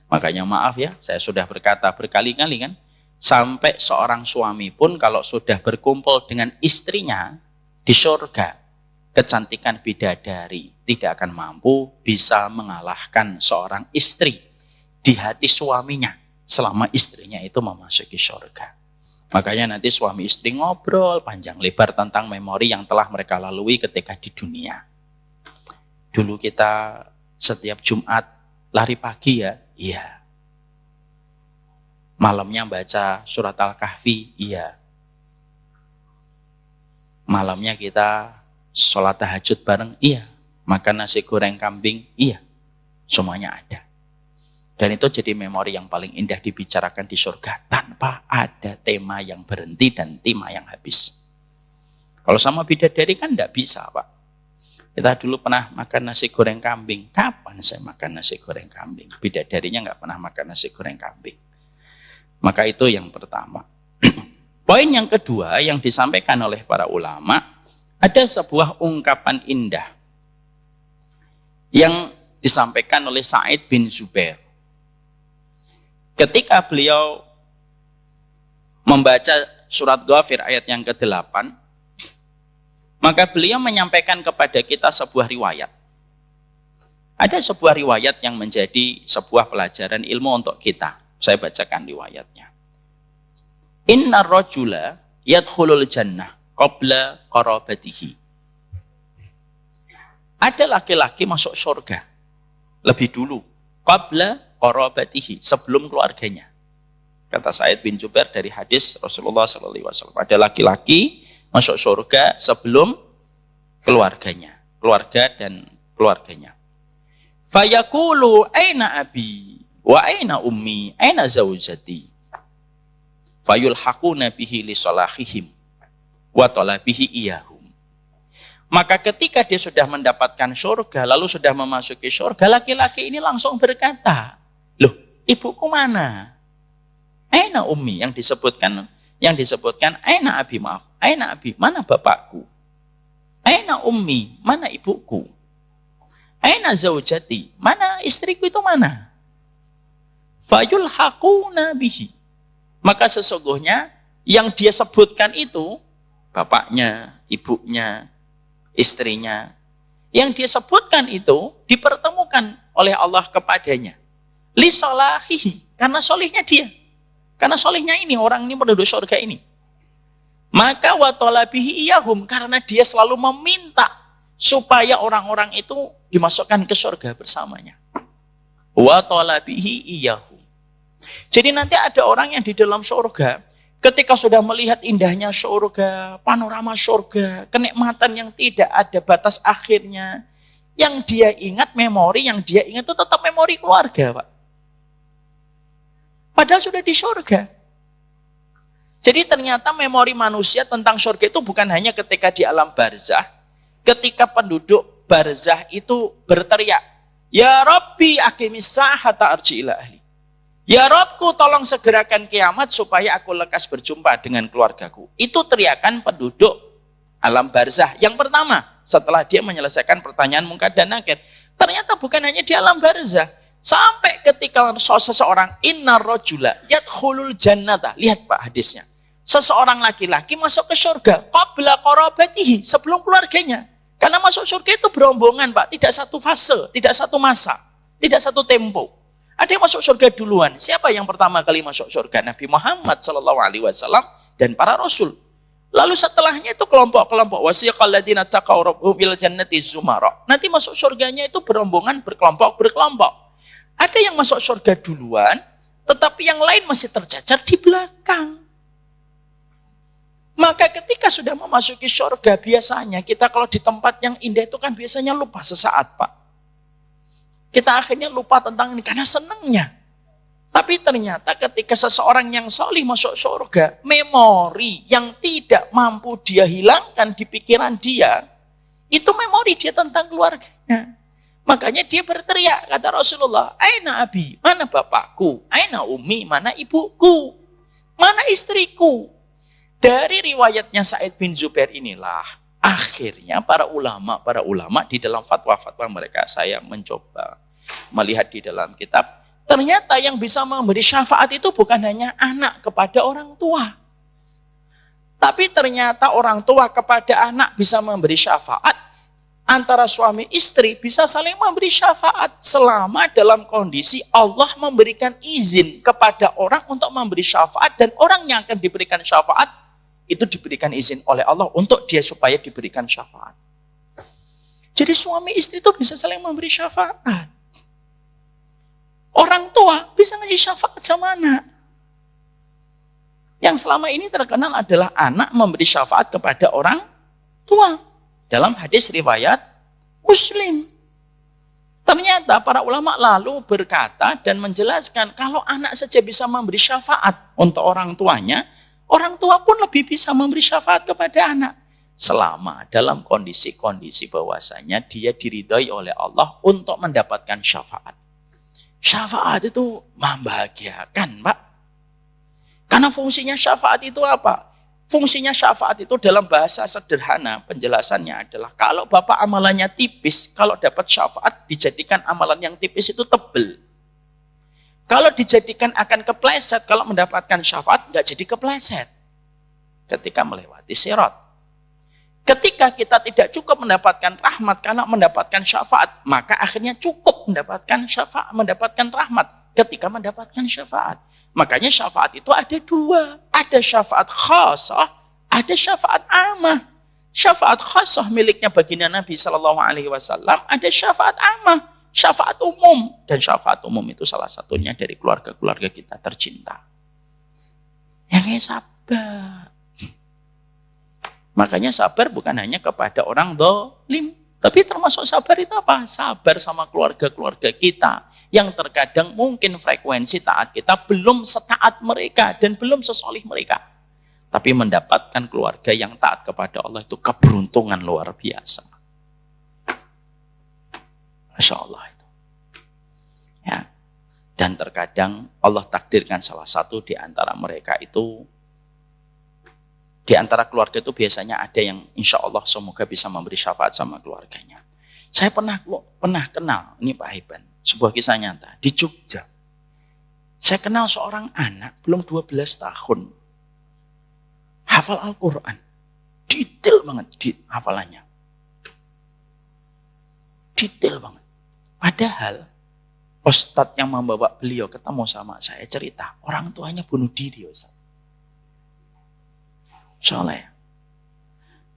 Makanya maaf ya, saya sudah berkata berkali-kali kan, sampai seorang suami pun kalau sudah berkumpul dengan istrinya di surga, kecantikan bidadari tidak akan mampu bisa mengalahkan seorang istri di hati suaminya selama istrinya itu memasuki surga. Makanya nanti suami istri ngobrol panjang lebar tentang memori yang telah mereka lalui ketika di dunia. Dulu kita setiap Jumat lari pagi ya, iya. Malamnya baca surat Al-Kahfi, iya. Malamnya kita sholat tahajud bareng, iya. Makan nasi goreng kambing, iya. Semuanya ada. Dan itu jadi memori yang paling indah dibicarakan di surga tanpa ada tema yang berhenti dan tema yang habis. Kalau sama bidadari kan enggak bisa, Pak. Kita dulu pernah makan nasi goreng kambing. Kapan saya makan nasi goreng kambing? Bidadarinya enggak pernah makan nasi goreng kambing. Maka itu yang pertama. Poin yang kedua yang disampaikan oleh para ulama, ada sebuah ungkapan indah yang disampaikan oleh Sa'id bin Zubair. Ketika beliau membaca surat Ghafir ayat yang ke-8, maka beliau menyampaikan kepada kita sebuah riwayat. Ada sebuah riwayat yang menjadi sebuah pelajaran ilmu untuk kita. Saya bacakan riwayatnya. Inna rajula yadkhulul jannah qabla qarabatihi. Ada laki-laki masuk surga lebih dulu. Qabla qarabatihi, sebelum keluarganya. Kata Sa'id bin Jubair dari hadis Rasulullah SAW. Ada laki-laki masuk surga sebelum keluarganya, keluarga dan keluarganya. Fayaqulu aina abi wa aina ummi aina zaujati. Fayulhaquna bihi li salahihim wa talabihi iyahum. Maka ketika dia sudah mendapatkan surga, lalu sudah memasuki surga, laki-laki ini langsung berkata, "Loh, ibuku mana? Aina ummi?" Yang disebutkan aina abi, maaf. Aina abi, mana bapakku? Aina ummi, mana ibuku? Aina zaujati, mana istriku itu mana? Fayulhaquna bihi. Maka sesungguhnya yang dia sebutkan itu bapaknya, ibunya, istrinya. Yang dia sebutkan itu dipertemukan oleh Allah kepadanya. Li solahihi, karena solihnya dia. Karena solihnya ini, orang ini penduduk surga ini. Maka wa talabihi iyahum, karena dia selalu meminta supaya orang-orang itu dimasukkan ke surga bersamanya. Wa talabihi iyahum. Jadi nanti ada orang yang di dalam surga, ketika sudah melihat indahnya surga, panorama surga, kenikmatan yang tidak ada batas akhirnya, yang dia ingat, memori yang dia ingat itu tetap memori keluarga, Pak. Padahal sudah di surga. Jadi ternyata memori manusia tentang surga itu bukan hanya ketika di alam barzah, ketika penduduk barzah itu berteriak, "Ya Rabbi aqimis sa'ata arji ila ahli." Ya Rabbku, tolong segerakan kiamat supaya aku lekas berjumpa dengan keluargaku. Itu teriakan penduduk alam barzah. Yang pertama, setelah dia menyelesaikan pertanyaan Munkar dan Nakir. Ternyata bukan hanya di alam barzah. Sampai ketika seseorang innar rajula yadkhulul jannata. Lihat Pak hadisnya. Seseorang laki-laki masuk ke surga qabla qarabatihi, sebelum keluarganya. Karena masuk surga itu berombongan, Pak, tidak satu fase, tidak satu masa, tidak satu tempo. Ada yang masuk surga duluan. Siapa yang pertama kali masuk surga? Nabi Muhammad SAW dan para rasul. Lalu setelahnya itu kelompok-kelompok. Wasiqal ladzina taqaw rabbahum ila jannati zumara. Nanti masuk surganya itu berombongan, berkelompok-berkelompok. Ada yang masuk surga duluan, tetapi yang lain masih tercacar di belakang. Maka ketika sudah memasuki surga, biasanya kita kalau di tempat yang indah itu kan biasanya lupa sesaat, Pak. Kita akhirnya lupa tentang ini karena senangnya. Tapi ternyata ketika seseorang yang solih masuk surga, memori yang tidak mampu dia hilangkan di pikiran dia, itu memori dia tentang keluarganya. Makanya dia berteriak, kata Rasulullah, "Aina abi, mana bapakku? Aina ummi, mana ibuku? Mana istriku?" Dari riwayatnya Sa'id bin Zubair inilah, akhirnya para ulama di dalam fatwa-fatwa mereka, saya mencoba melihat di dalam kitab, ternyata yang bisa memberi syafaat itu bukan hanya anak kepada orang tua. Tapi ternyata orang tua kepada anak bisa memberi syafaat, antara suami istri bisa saling memberi syafaat selama dalam kondisi Allah memberikan izin kepada orang untuk memberi syafaat, dan orang yang akan diberikan syafaat itu diberikan izin oleh Allah untuk dia supaya diberikan syafaat. Jadi suami istri itu bisa saling memberi syafaat. Orang tua bisa ngasih syafaat sama anak. Yang selama ini terkenal adalah anak memberi syafaat kepada orang tua. Dalam hadis riwayat Muslim. Ternyata para ulama lalu berkata dan menjelaskan kalau anak saja bisa memberi syafaat untuk orang tuanya, orang tua pun lebih bisa memberi syafaat kepada anak. Selama dalam kondisi-kondisi bahwasanya dia diridhai oleh Allah untuk mendapatkan syafaat. Syafaat itu membahagiakan, Pak. Karena fungsinya syafaat itu apa? Fungsinya syafaat itu dalam bahasa sederhana penjelasannya adalah kalau bapak amalannya tipis, kalau dapat syafaat dijadikan amalan yang tipis itu tebel. Kalau dijadikan akan kepleset, kalau mendapatkan syafaat nggak jadi kepleset ketika melewati sirat. Ketika kita tidak cukup mendapatkan rahmat karena mendapatkan syafaat, maka akhirnya cukup mendapatkan syafaat, mendapatkan rahmat ketika mendapatkan syafaat. Makanya syafaat itu ada dua. Ada syafaat khasah, ada syafaat amah. Syafaat khasah miliknya baginda Nabi SAW, ada syafaat amah, syafaat umum. Dan syafaat umum itu salah satunya dari keluarga-keluarga kita tercinta. Yang sabar. Makanya sabar bukan hanya kepada orang zalim, tapi termasuk sabar itu apa? Sabar sama keluarga-keluarga kita yang terkadang mungkin frekuensi taat kita belum setaat mereka dan belum sesolih mereka. Tapi mendapatkan keluarga yang taat kepada Allah itu keberuntungan luar biasa. Masya Allah itu. Ya. Dan terkadang Allah takdirkan salah satu di antara mereka itu, di antara keluarga itu biasanya ada yang insya Allah semoga bisa memberi syafaat sama keluarganya. Saya pernah kenal, ini Pak Hiban, sebuah kisah nyata, di Jogja. Saya kenal seorang anak, belum 12 tahun, hafal Al-Quran. Detail banget hafalannya. Detail banget. Padahal, Ustadz yang membawa beliau ketemu sama saya cerita, orang tuanya bunuh diri, Ustadz. Soalnya,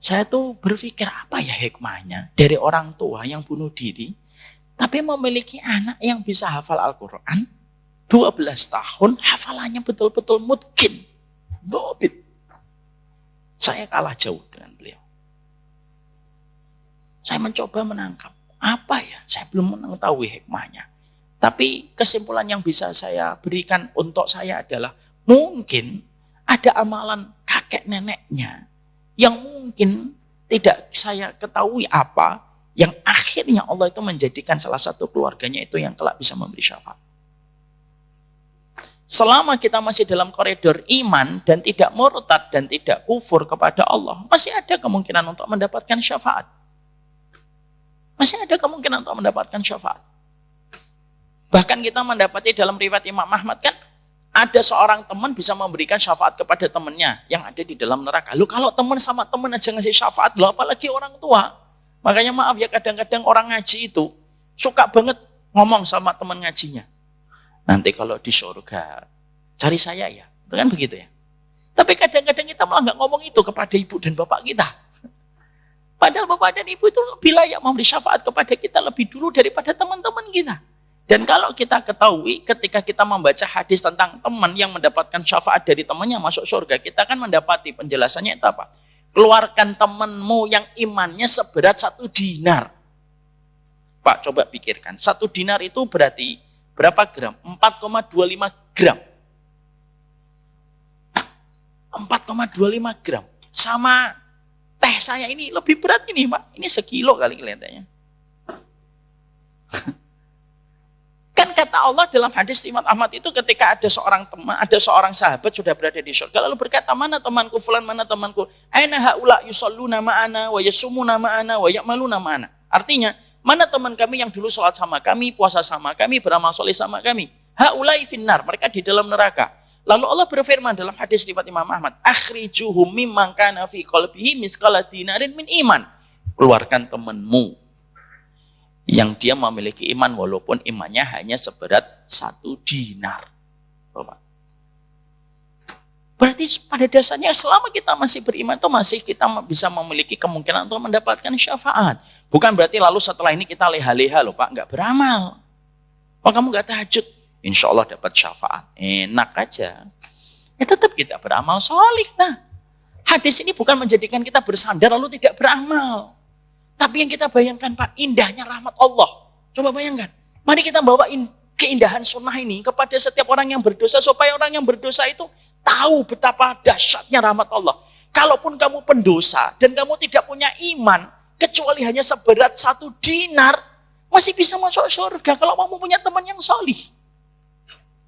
saya tuh berpikir apa ya hikmahnya dari orang tua yang bunuh diri, tapi memiliki anak yang bisa hafal Al-Quran, 12 tahun, hafalannya betul-betul mungkin. Dobit. Saya kalah jauh dengan beliau. Saya mencoba menangkap, apa ya? Saya belum mengetahui hikmahnya. Tapi kesimpulan yang bisa saya berikan untuk saya adalah, mungkin ada amalan kakek neneknya yang mungkin tidak saya ketahui apa, yang akhirnya Allah itu menjadikan salah satu keluarganya itu yang kelak bisa memberi syafaat. Selama kita masih dalam koridor iman dan tidak murtad dan tidak kufur kepada Allah, masih ada kemungkinan untuk mendapatkan syafaat. Masih ada kemungkinan untuk mendapatkan syafaat. Bahkan kita mendapati dalam riwayat Imam Ahmad kan, ada seorang teman bisa memberikan syafaat kepada temannya yang ada di dalam neraka. Lalu kalau teman sama teman aja ngasih syafaat, loh apalagi orang tua. Makanya maaf ya, kadang-kadang orang ngaji itu suka banget ngomong sama teman ngajinya. Nanti kalau di surga, cari saya ya. Itu kan begitu ya. Tapi kadang-kadang kita malah nggak ngomong itu kepada ibu dan bapak kita. Padahal bapak dan ibu itu lebih layak memberi syafaat kepada kita lebih dulu daripada teman-teman kita. Dan kalau kita ketahui ketika kita membaca hadis tentang teman yang mendapatkan syafaat dari temannya masuk surga, kita kan mendapati penjelasannya itu apa? Keluarkan temanmu yang imannya seberat 1 dinar. Pak, coba pikirkan. 1 dinar itu berarti berapa gram? 4,25 gram. 4,25 gram. Sama teh saya ini lebih berat ini, Pak. Ini sekilo kali kelihatannya. Kan kata Allah dalam hadis Imam Ahmad itu ketika ada seorang teman, ada seorang sahabat sudah berada di surga, lalu berkata, mana temanku fulan, mana temanku? Aina haula yusalluna ma'ana wa yasumuna ma'ana wa ya'maluna ma'ana. Artinya, mana teman kami yang dulu sholat sama kami, puasa sama kami, beramal soleh sama kami? Haulai finnar, mereka di dalam neraka. Lalu Allah berfirman dalam hadis riwayat Imam Ahmad, akhrijuhum mimman kana fi qalbihi misqala dinarin min iman. Keluarkan temanmu yang dia memiliki iman walaupun imannya hanya seberat 1 dinar. Bapak. Berarti pada dasarnya selama kita masih beriman itu masih kita bisa memiliki kemungkinan untuk mendapatkan syafaat. Bukan berarti lalu setelah ini kita leha-leha loh Pak, nggak beramal. Pak kamu nggak tahajud, insya Allah dapat syafaat. Enak aja. ya tetap kita beramal solih. Nah, hadis ini bukan menjadikan kita bersandar lalu tidak beramal. Tapi yang kita bayangkan Pak, indahnya rahmat Allah. Coba bayangkan. Mari kita bawa keindahan sunnah ini kepada setiap orang yang berdosa. Supaya orang yang berdosa itu tahu betapa dahsyatnya rahmat Allah. Kalaupun kamu pendosa dan kamu tidak punya iman, kecuali hanya seberat 1 dinar, masih bisa masuk surga kalau kamu punya teman yang solih.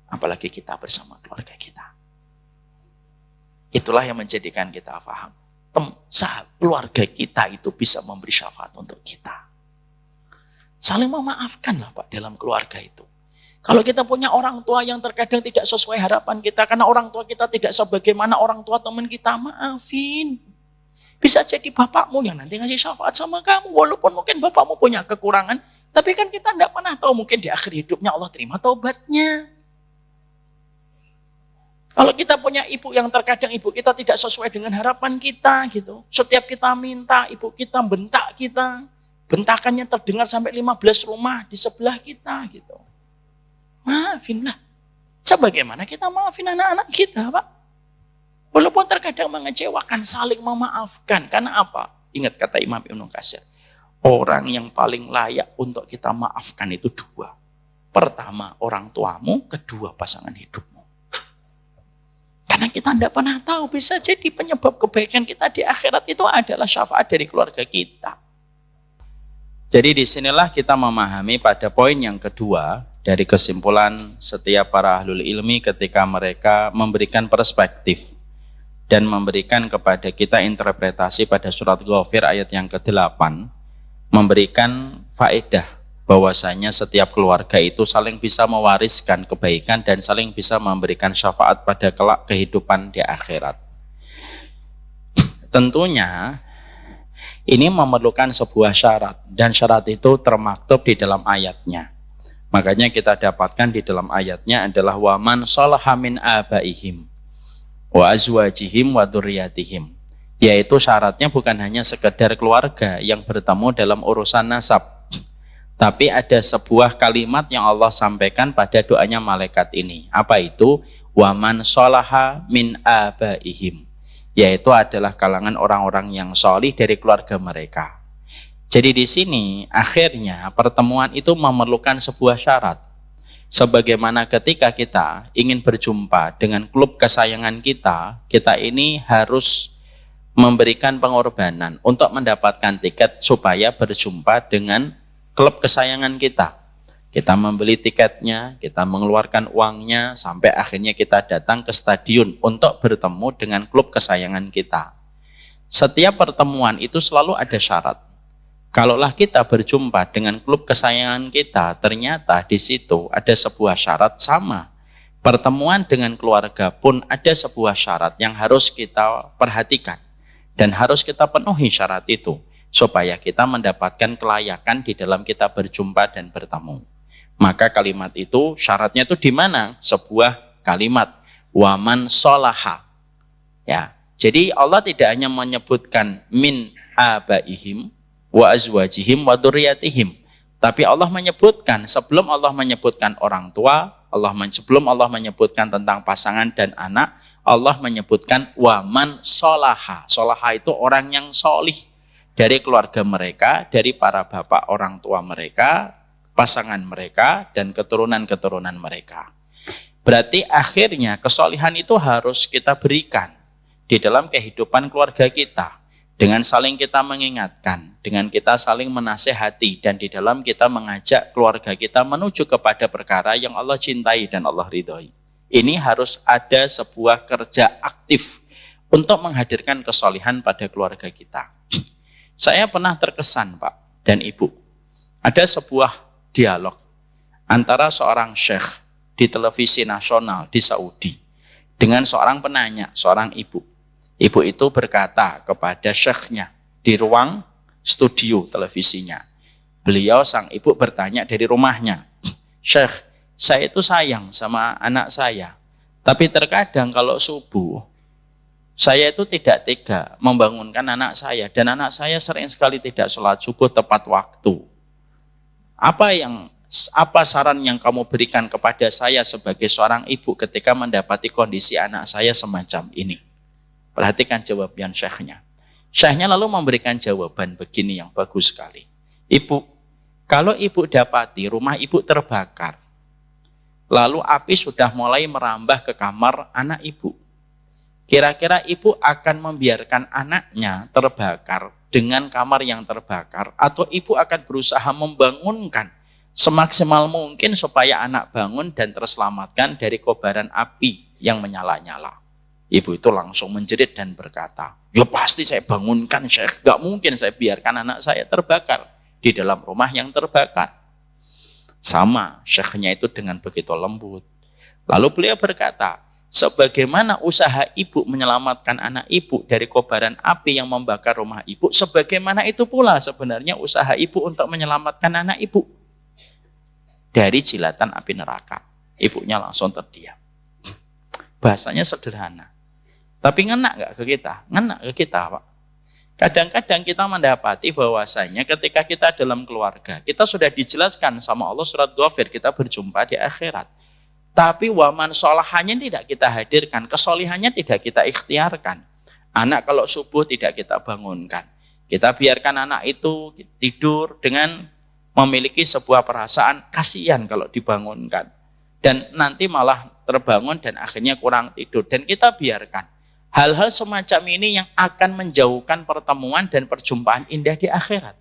Apalagi kita bersama keluarga kita. Itulah yang menjadikan kita paham. Keluarga kita itu bisa memberi syafaat untuk kita. Saling memaafkanlah Pak dalam keluarga itu. Kalau kita punya orang tua yang terkadang tidak sesuai harapan kita, karena orang tua kita tidak sebagaimana orang tua teman kita, maafin. Bisa jadi bapakmu yang nanti ngasih syafaat sama kamu, walaupun mungkin bapakmu punya kekurangan, tapi kan kita tidak pernah tahu, mungkin di akhir hidupnya Allah terima taubatnya. Kalau kita punya ibu yang terkadang ibu kita tidak sesuai dengan harapan kita gitu. Setiap kita minta, ibu kita bentak kita. Bentakannya terdengar sampai 15 rumah di sebelah kita gitu. Maafinlah. Sebagaimana kita maafin anak-anak kita, Pak. Walaupun terkadang mengecewakan, saling memaafkan. Karena apa? Ingat kata Imam Ibnu Katsir. Orang yang paling layak untuk kita maafkan itu 2. Pertama, orang tuamu. Kedua, pasangan hidupmu. Karena kita tidak pernah tahu, bisa jadi penyebab kebaikan kita di akhirat itu adalah syafaat dari keluarga kita. Jadi disinilah kita memahami pada poin yang kedua dari kesimpulan setiap para ahlul ilmi ketika mereka memberikan perspektif dan memberikan kepada kita interpretasi pada surat Ghafir ayat yang ke-8, memberikan faedah bahwasanya setiap keluarga itu saling bisa mewariskan kebaikan dan saling bisa memberikan syafaat pada kelak kehidupan di akhirat. Tentunya ini memerlukan sebuah syarat dan syarat itu termaktub di dalam ayatnya. Makanya kita dapatkan di dalam ayatnya adalah waman sholaha min abaihim wa azwajihim wa dzurriyyatihim. Yaitu syaratnya bukan hanya sekedar keluarga yang bertemu dalam urusan nasab, tapi ada sebuah kalimat yang Allah sampaikan pada doanya malaikat ini. Apa itu? Waman sholaha min abaihim. Yaitu adalah kalangan orang-orang yang sholih dari keluarga mereka. Jadi di sini akhirnya pertemuan itu memerlukan sebuah syarat. Sebagaimana ketika kita ingin berjumpa dengan klub kesayangan kita, kita ini harus memberikan pengorbanan untuk mendapatkan tiket supaya berjumpa dengan klub kesayangan kita. Kita membeli tiketnya, kita mengeluarkan uangnya, sampai akhirnya kita datang ke stadion untuk bertemu dengan klub kesayangan kita. Setiap pertemuan itu selalu ada syarat. Kalaulah kita berjumpa dengan klub kesayangan kita, ternyata di situ ada sebuah syarat sama. Pertemuan dengan keluarga pun ada sebuah syarat yang harus kita perhatikan dan harus kita penuhi syarat itu, supaya kita mendapatkan kelayakan di dalam kita berjumpa dan bertemu. Maka kalimat itu syaratnya itu di mana? Sebuah kalimat waman sholaha. Ya, jadi Allah tidak hanya menyebutkan min abaihim wa azwajihim wa dzurriyyatihim, tapi Allah menyebutkan sebelum Allah menyebutkan orang tua, sebelum Allah menyebutkan tentang pasangan dan anak, Allah menyebutkan waman sholaha. Sholaha itu orang yang solih dari keluarga mereka, dari para bapak orang tua mereka, pasangan mereka, dan keturunan-keturunan mereka. Berarti akhirnya kesolihan itu harus kita berikan di dalam kehidupan keluarga kita, dengan saling kita mengingatkan, dengan kita saling menasehati, dan di dalam kita mengajak keluarga kita menuju kepada perkara yang Allah cintai dan Allah ridhoi. Ini harus ada sebuah kerja aktif untuk menghadirkan kesolihan pada keluarga kita. Saya pernah terkesan, Pak dan Ibu, ada sebuah dialog antara seorang syekh di televisi nasional di Saudi dengan seorang penanya, seorang ibu. Ibu itu berkata kepada syekhnya di ruang studio televisinya. Beliau, sang ibu, bertanya dari rumahnya, "Syekh, saya itu sayang sama anak saya, tapi terkadang kalau subuh saya itu tidak tega membangunkan anak saya, dan anak saya sering sekali tidak sholat subuh tepat waktu. Apa yang Apa saran yang kamu berikan kepada saya sebagai seorang ibu ketika mendapati kondisi anak saya semacam ini? Perhatikan jawaban syekhnya. Syekhnya lalu memberikan jawaban begini yang bagus sekali. Ibu, kalau ibu dapati rumah ibu terbakar, lalu api sudah mulai merambah ke kamar anak ibu, kira-kira ibu akan membiarkan anaknya terbakar dengan kamar yang terbakar, atau ibu akan berusaha membangunkan semaksimal mungkin supaya anak bangun dan terselamatkan dari kobaran api yang menyala-nyala? Ibu itu langsung menjerit dan berkata, ya pasti saya bangunkan, Syekh. Gak mungkin saya biarkan anak saya terbakar di dalam rumah yang terbakar. Sama, syekhnya itu dengan begitu lembut. Lalu beliau berkata, sebagaimana usaha ibu menyelamatkan anak ibu dari kobaran api yang membakar rumah ibu, sebagaimana itu pula sebenarnya usaha ibu untuk menyelamatkan anak ibu dari jilatan api neraka. Ibunya langsung terdiam. Bahasanya sederhana, tapi ngena nggak ke kita? Ngena ke kita, Pak. Kadang-kadang kita mendapati bahwasanya ketika kita dalam keluarga, kita sudah dijelaskan sama Allah surat Ghafir, kita berjumpa di akhirat. Tapi waman sholahanya tidak kita hadirkan, kesolihannya tidak kita ikhtiarkan. Anak kalau subuh tidak kita bangunkan. Kita biarkan anak itu tidur dengan memiliki sebuah perasaan kasihan kalau dibangunkan. Dan nanti malah terbangun dan akhirnya kurang tidur. Dan kita biarkan. Hal-hal semacam ini yang akan menjauhkan pertemuan dan perjumpaan indah di akhirat.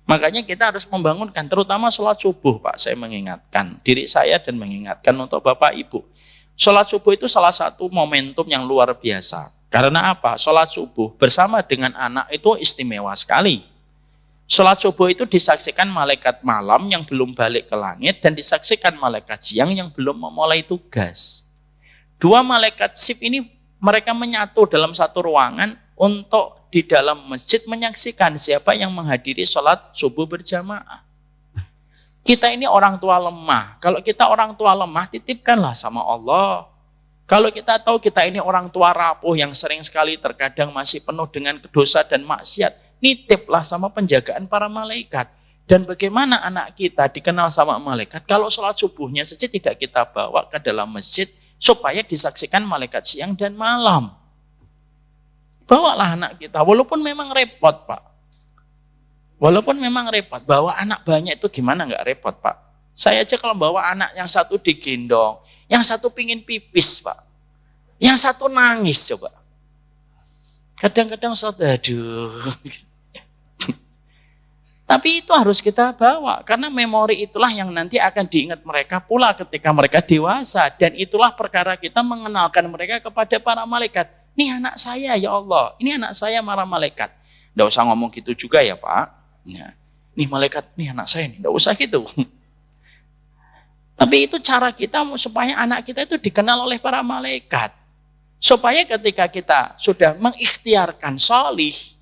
Makanya kita harus membangunkan, terutama sholat subuh, Pak. Saya mengingatkan diri saya dan mengingatkan untuk Bapak Ibu. Sholat subuh itu salah satu momentum yang luar biasa. Karena apa? Sholat subuh bersama dengan anak itu istimewa sekali. Sholat subuh itu disaksikan malaikat malam yang belum balik ke langit dan disaksikan malaikat siang yang belum memulai tugas. Dua malaikat shift ini mereka menyatu dalam satu ruangan untuk di dalam masjid menyaksikan siapa yang menghadiri sholat subuh berjamaah. Kita ini orang tua lemah. Kalau kita orang tua lemah, titipkanlah sama Allah. Kalau kita tahu kita ini orang tua rapuh yang sering sekali terkadang masih penuh dengan dosa dan maksiat, nitiplah sama penjagaan para malaikat. Dan bagaimana anak kita dikenal sama malaikat? Kalau sholat subuhnya saja tidak kita bawa ke dalam masjid, supaya disaksikan malaikat siang dan malam. Bawalah anak kita, walaupun memang repot, Pak. Walaupun memang repot, bawa anak banyak itu gimana nggak repot, Pak? Saya aja kalau bawa anak yang satu digendong, yang satu pingin pipis, Pak. Yang satu nangis, coba. Kadang-kadang aduh. Tapi itu harus kita bawa, karena memori itulah yang nanti akan diingat mereka pula ketika mereka dewasa. Dan itulah perkara kita mengenalkan mereka kepada para malaikat. Ini anak saya ya Allah, ini anak saya para malaikat. Nggak usah ngomong gitu juga ya Pak. Ya. Nih malaikat, nih anak saya nih, nggak usah gitu. Tapi itu cara kita supaya anak kita itu dikenal oleh para malaikat. Supaya ketika kita sudah mengikhtiarkan sholih,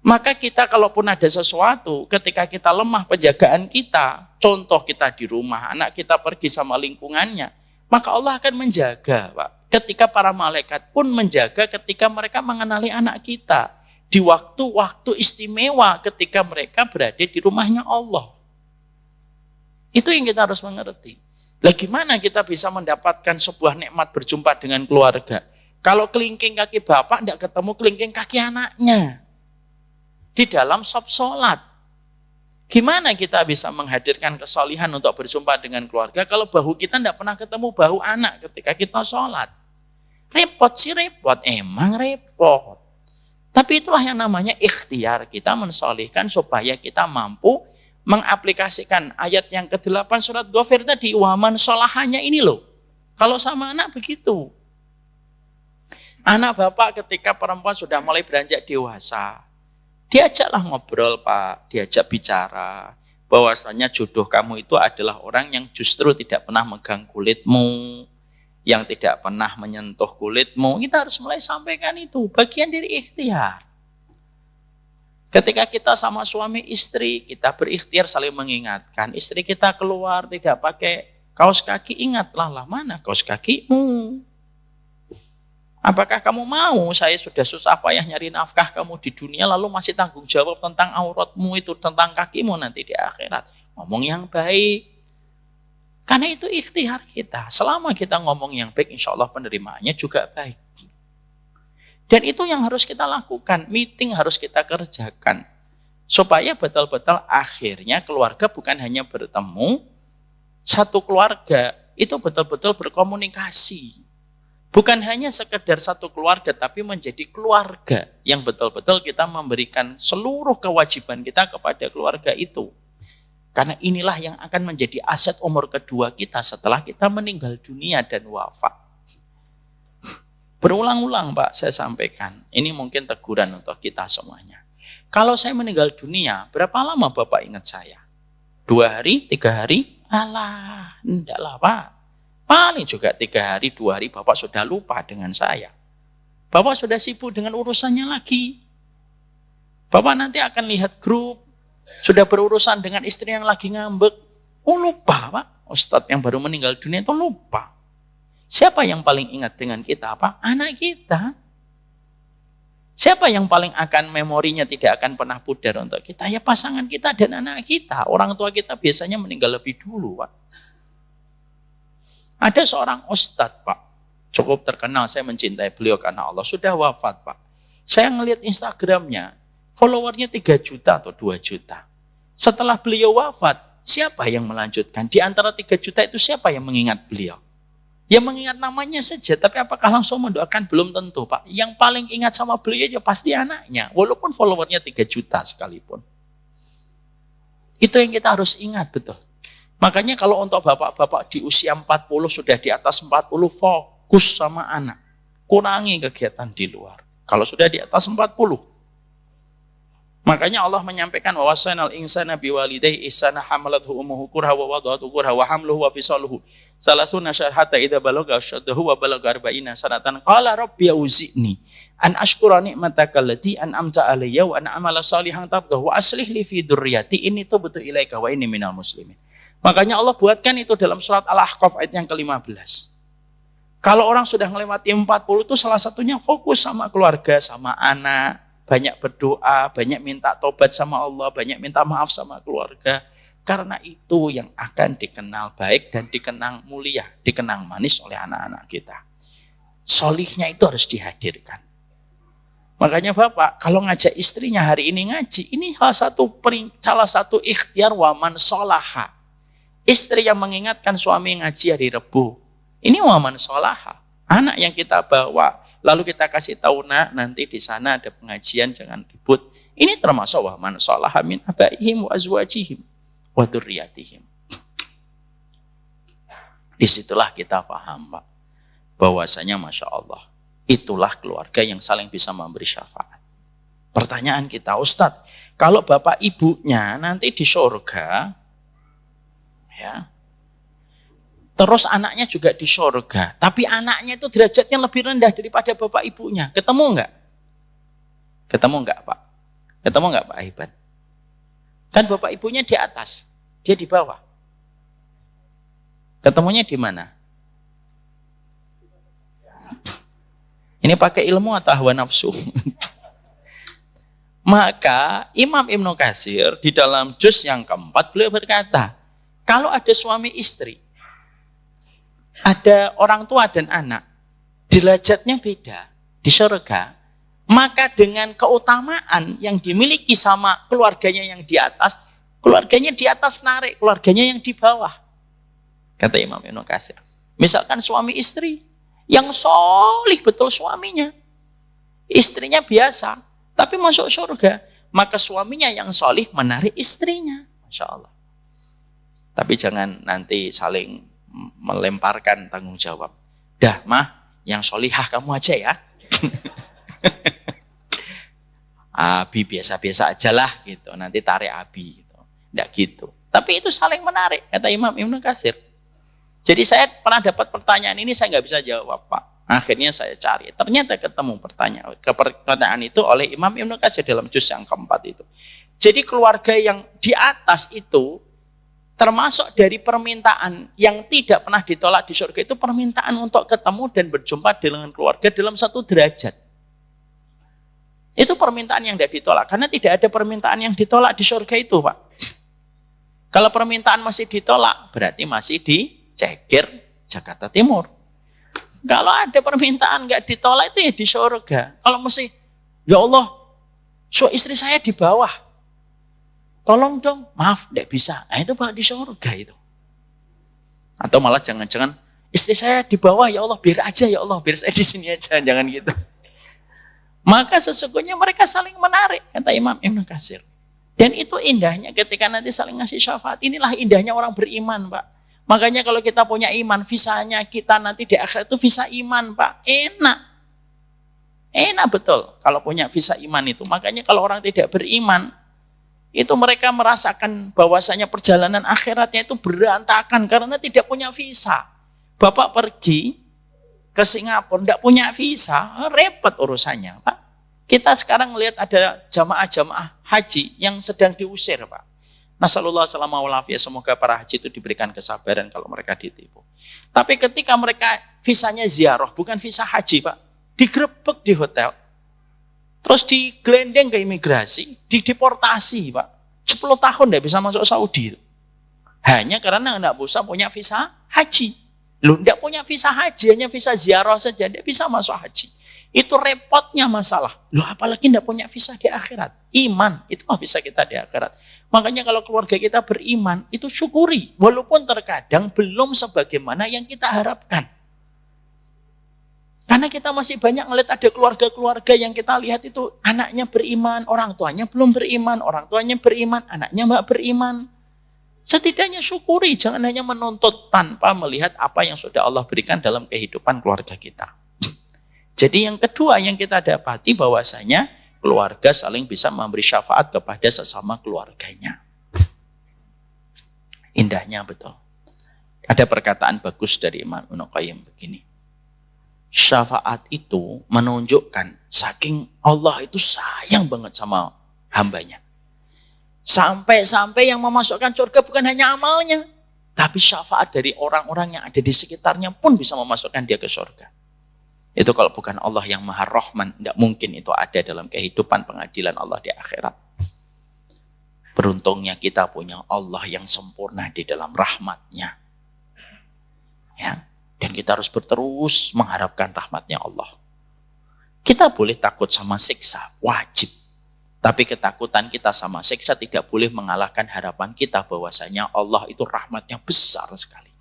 maka kita kalaupun ada sesuatu, ketika kita lemah penjagaan kita, contoh kita di rumah, anak kita pergi sama lingkungannya, maka Allah akan menjaga, Pak. Ketika para malaikat pun menjaga ketika mereka mengenali anak kita. Di waktu-waktu istimewa ketika mereka berada di rumahnya Allah. Itu yang kita harus mengerti. Lah gimana kita bisa mendapatkan sebuah nikmat berjumpa dengan keluarga? Kalau kelingking kaki bapak, tidak ketemu kelingking kaki anaknya. Di dalam sop sholat. Gimana kita bisa menghadirkan kesolihan untuk berjumpa dengan keluarga kalau bahu kita tidak pernah ketemu bahu anak ketika kita sholat? Repot sih repot, emang repot. Tapi itulah yang namanya ikhtiar kita mensolihkan supaya kita mampu mengaplikasikan ayat yang ke-8 surat Ghafir tadi, waman solahannya ini loh. Kalau sama anak begitu. Anak bapak ketika perempuan sudah mulai beranjak dewasa, diajaklah ngobrol Pak, diajak bicara bahwasanya jodoh kamu itu adalah orang yang justru tidak pernah megang kulitmu, yang tidak pernah menyentuh kulitmu. Kita harus mulai sampaikan itu, bagian dari ikhtiar. Ketika kita sama suami istri, kita berikhtiar saling mengingatkan. Istri kita keluar tidak pakai kaos kaki, ingatlah lah mana kaos kakimu. Apakah kamu mau saya sudah susah payah nyari nafkah kamu di dunia lalu masih tanggung jawab tentang auratmu itu, tentang kakimu nanti di akhirat? ngomong yang baik. Karena itu ikhtiar kita. Selama kita ngomong yang baik, insya Allah penerimaannya juga baik. Dan itu yang harus kita lakukan. Meeting harus kita kerjakan. Supaya betul-betul akhirnya keluarga bukan hanya bertemu, satu keluarga itu betul-betul berkomunikasi. Bukan hanya sekedar satu keluarga, tapi menjadi keluarga yang betul-betul kita memberikan seluruh kewajiban kita kepada keluarga itu. Karena inilah yang akan menjadi aset umur kedua kita setelah kita meninggal dunia dan wafat. Berulang-ulang Pak saya sampaikan, ini mungkin teguran untuk kita semuanya. Kalau saya meninggal dunia, berapa lama Bapak ingat saya? 2 hari, 3 hari? Alah, enggak lah Pak. Paling juga 3 hari, 2 hari Bapak sudah lupa dengan saya. Bapak sudah sibuk dengan urusannya lagi. Bapak nanti akan lihat grup, sudah berurusan dengan istri yang lagi ngambek. Oh lupa Pak, Ustadz yang baru meninggal dunia itu lupa. Siapa yang paling ingat dengan kita Pak? Anak kita. Siapa yang paling akan memorinya tidak akan pernah pudar untuk kita? Ya pasangan kita dan anak kita. Orang tua kita biasanya meninggal lebih dulu Pak. Ada seorang ustadz Pak, cukup terkenal, saya mencintai beliau karena Allah, sudah wafat Pak. Saya ngelihat Instagramnya, followernya 3 juta atau 2 juta. Setelah beliau wafat, siapa yang melanjutkan? Di antara 3 juta itu siapa yang mengingat beliau? Ya mengingat namanya saja, tapi apakah langsung mendoakan? Belum tentu Pak. Yang paling ingat sama beliau ya pasti anaknya, walaupun followernya 3 juta sekalipun. Itu yang kita harus ingat betul. Makanya kalau untuk bapak-bapak di usia 40, sudah di atas 40, fokus sama anak. Kurangi kegiatan di luar. Kalau sudah di atas 40. Makanya Allah menyampaikan wawasanal insana biwalidayhi ihsana hamalathu ummuhu kurha wa wada'athu kurha wa hamluhu wa fisaluhu salasuna syahran hatta idza balagha asyaddahu wa balagha arba'ina sanatan qala rabbi auzi'ni an ashkura ni'mataka allati an'amta alayya wa an amala salihan tardahu wa aslih li fi dzurriyyati inni tubtu ilaika wa inni minal muslimin. Makanya Allah buatkan itu dalam surat Al-Ahqaf ayat yang ke-15. Kalau orang sudah melewati 40 itu salah satunya fokus sama keluarga, sama anak, banyak berdoa, banyak minta tobat sama Allah, banyak minta maaf sama keluarga. Karena itu yang akan dikenal baik dan dikenang mulia, dikenang manis oleh anak-anak kita. Solihnya itu harus dihadirkan. Makanya Bapak, kalau ngajak istrinya hari ini ngaji, ini salah satu ikhtiar waman sholaha. Istri yang mengingatkan suami ngaji hari Rebu. Ini waman sholaha. Anak yang kita bawa, lalu kita kasih tahu nak, nanti di sana ada pengajian, jangan ribut. Ini termasuk waman sholaha min abaihim wa azwajihim wa dzurriyyatihim. Disitulah kita paham Pak, bahwasanya Masya Allah, itulah keluarga yang saling bisa memberi syafaat. Pertanyaan kita, Ustadz, kalau bapak ibunya nanti di surga, ya, terus anaknya juga di surga, tapi anaknya itu derajatnya lebih rendah daripada bapak ibunya, ketemu enggak? Ketemu enggak Pak? Ketemu enggak Pak Iban? Kan bapak ibunya di atas, dia di bawah. Ketemunya di mana? Ini pakai ilmu atau hawa nafsu? Maka Imam Ibnu Katsir di dalam juz yang keempat beliau berkata, kalau ada suami istri, ada orang tua dan anak, derajatnya beda di surga, maka dengan keutamaan yang dimiliki sama keluarganya yang di atas narik keluarganya yang di bawah. Kata Imam Ibnu Katsir. Misalkan suami istri yang solih betul suaminya, istrinya biasa, tapi masuk surga, maka suaminya yang solih menarik istrinya. Masya Allah. Tapi jangan nanti saling melemparkan tanggung jawab. Dah mah, yang solihah kamu aja ya. Abi biasa-biasa aja lah gitu. Nanti tarik Abi gitu. Nggak gitu. Tapi itu saling menarik, kata Imam Ibnu Katsir. Jadi saya pernah dapat pertanyaan ini, saya nggak bisa jawab Pak. Akhirnya saya cari. Ternyata ketemu pertanyaan itu oleh Imam Ibnu Katsir dalam juz yang keempat itu. Jadi keluarga yang di atas itu, termasuk dari permintaan yang tidak pernah ditolak di surga itu permintaan untuk ketemu dan berjumpa dengan keluarga dalam satu derajat. Itu permintaan yang tidak ditolak. Karena tidak ada permintaan yang ditolak di surga itu Pak. Kalau permintaan masih ditolak, berarti masih di Ceger, Jakarta Timur. Kalau ada permintaan nggak ditolak itu ya di surga. Kalau mesti, ya Allah, so istri saya di bawah. Tolong dong, maaf, nggak bisa. Nah itu baru di surga itu. Atau malah jangan-jangan, istri saya di bawah, ya Allah, biar aja ya Allah, biar saya di sini aja, jangan gitu. Maka sesungguhnya mereka saling menarik, kata Imam Ibnu Katsir. Dan itu indahnya ketika nanti saling ngasih syafaat. Inilah indahnya orang beriman, Pak. Makanya kalau kita punya iman, visanya kita nanti di akhirat itu visa iman, Pak. Enak. Enak betul kalau punya visa iman itu. Makanya kalau orang tidak beriman, itu mereka merasakan bahwasanya perjalanan akhiratnya itu berantakan karena tidak punya visa. Bapak pergi ke Singapura, tidak punya visa, repot urusannya, Pak. Kita sekarang lihat ada jamaah-jamaah haji yang sedang diusir, Pak. Nasallallahu alaihi wasallam, semoga para haji itu diberikan kesabaran kalau mereka ditipu. Tapi ketika mereka visanya ziarah, bukan visa haji, Pak, digrebek di hotel, terus digelendeng ke imigrasi, dideportasi, Pak. 10 tahun tidak bisa masuk Saudi. Hanya karena tidak bisa punya visa haji. Loh, tidak punya visa haji, hanya visa ziarah saja, tidak bisa masuk haji. Itu repotnya masalah. Loh, apalagi tidak punya visa di akhirat. Iman, itu visa kita di akhirat. Makanya kalau keluarga kita beriman, itu syukuri. Walaupun terkadang belum sebagaimana yang kita harapkan. Karena kita masih banyak melihat ada keluarga-keluarga yang kita lihat itu anaknya beriman, orang tuanya belum beriman, orang tuanya beriman, anaknya nggak beriman. Setidaknya syukuri, jangan hanya menuntut tanpa melihat apa yang sudah Allah berikan dalam kehidupan keluarga kita. Jadi yang kedua yang kita dapati bahwasanya keluarga saling bisa memberi syafaat kepada sesama keluarganya. Indahnya betul. Ada perkataan bagus dari Imam Ibnu Qayyim begini. Syafaat itu menunjukkan saking Allah itu sayang banget sama hambanya. Sampai-sampai yang memasukkan surga bukan hanya amalnya, tapi syafaat dari orang-orang yang ada di sekitarnya pun bisa memasukkan dia ke surga. Itu kalau bukan Allah yang Maha Rahman, tidak mungkin itu ada dalam kehidupan pengadilan Allah di akhirat. Beruntungnya kita punya Allah yang sempurna di dalam rahmatnya. Ya, dan kita harus berterus mengharapkan rahmatnya Allah. Kita boleh takut sama siksa, wajib. Tapi ketakutan kita sama siksa tidak boleh mengalahkan harapan kita bahwasanya Allah itu rahmatnya besar sekali.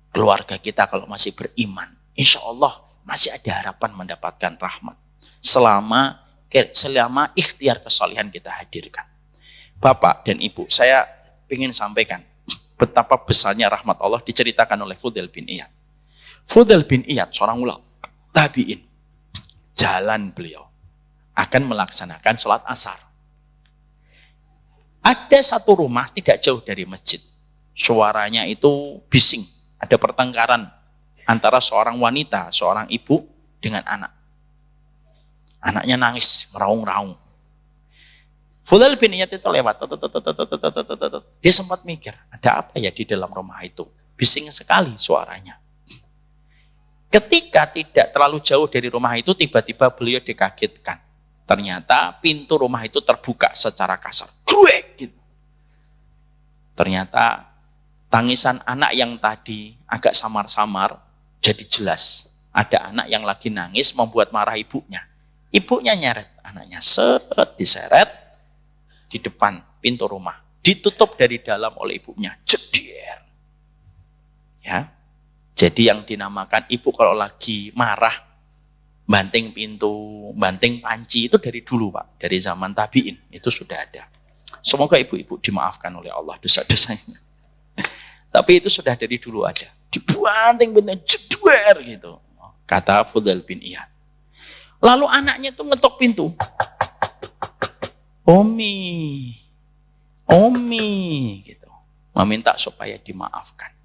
Keluarga kita kalau masih beriman, insya Allah masih ada harapan mendapatkan rahmat. Selama ikhtiar kesalehan kita hadirkan. Bapak dan Ibu, saya ingin sampaikan betapa besarnya rahmat Allah diceritakan oleh Fudail bin Iyad. Fudail bin Iyad, seorang ulama tabi'in, jalan beliau akan melaksanakan sholat asar. Ada satu rumah tidak jauh dari masjid. Suaranya itu bising, ada pertengkaran antara seorang wanita, seorang ibu dengan anak. Anaknya nangis, meraung-raung. Fudail bin Iyad itu lewat. Dia sempat mikir, ada apa ya di dalam rumah itu? Bising sekali suaranya. Ketika tidak terlalu jauh dari rumah itu, tiba-tiba beliau dikagetkan. Ternyata pintu rumah itu terbuka secara kasar. Gruek gitu. Ternyata tangisan anak yang tadi agak samar-samar jadi jelas. Ada anak yang lagi nangis membuat marah ibunya. Ibunya nyeret anaknya, diseret di depan pintu rumah. Ditutup dari dalam oleh ibunya. Jeder. Ya. Jadi yang dinamakan ibu kalau lagi marah, banting pintu, banting panci itu dari dulu, Pak. Dari zaman tabi'in itu sudah ada. Semoga ibu-ibu dimaafkan oleh Allah dosa-dosanya. Tapi itu sudah dari dulu ada. Dibanting-banting, jeder gitu. Kata Fudail bin Iyad. Lalu anaknya itu ngetok pintu. Omi gitu. Meminta supaya dimaafkan.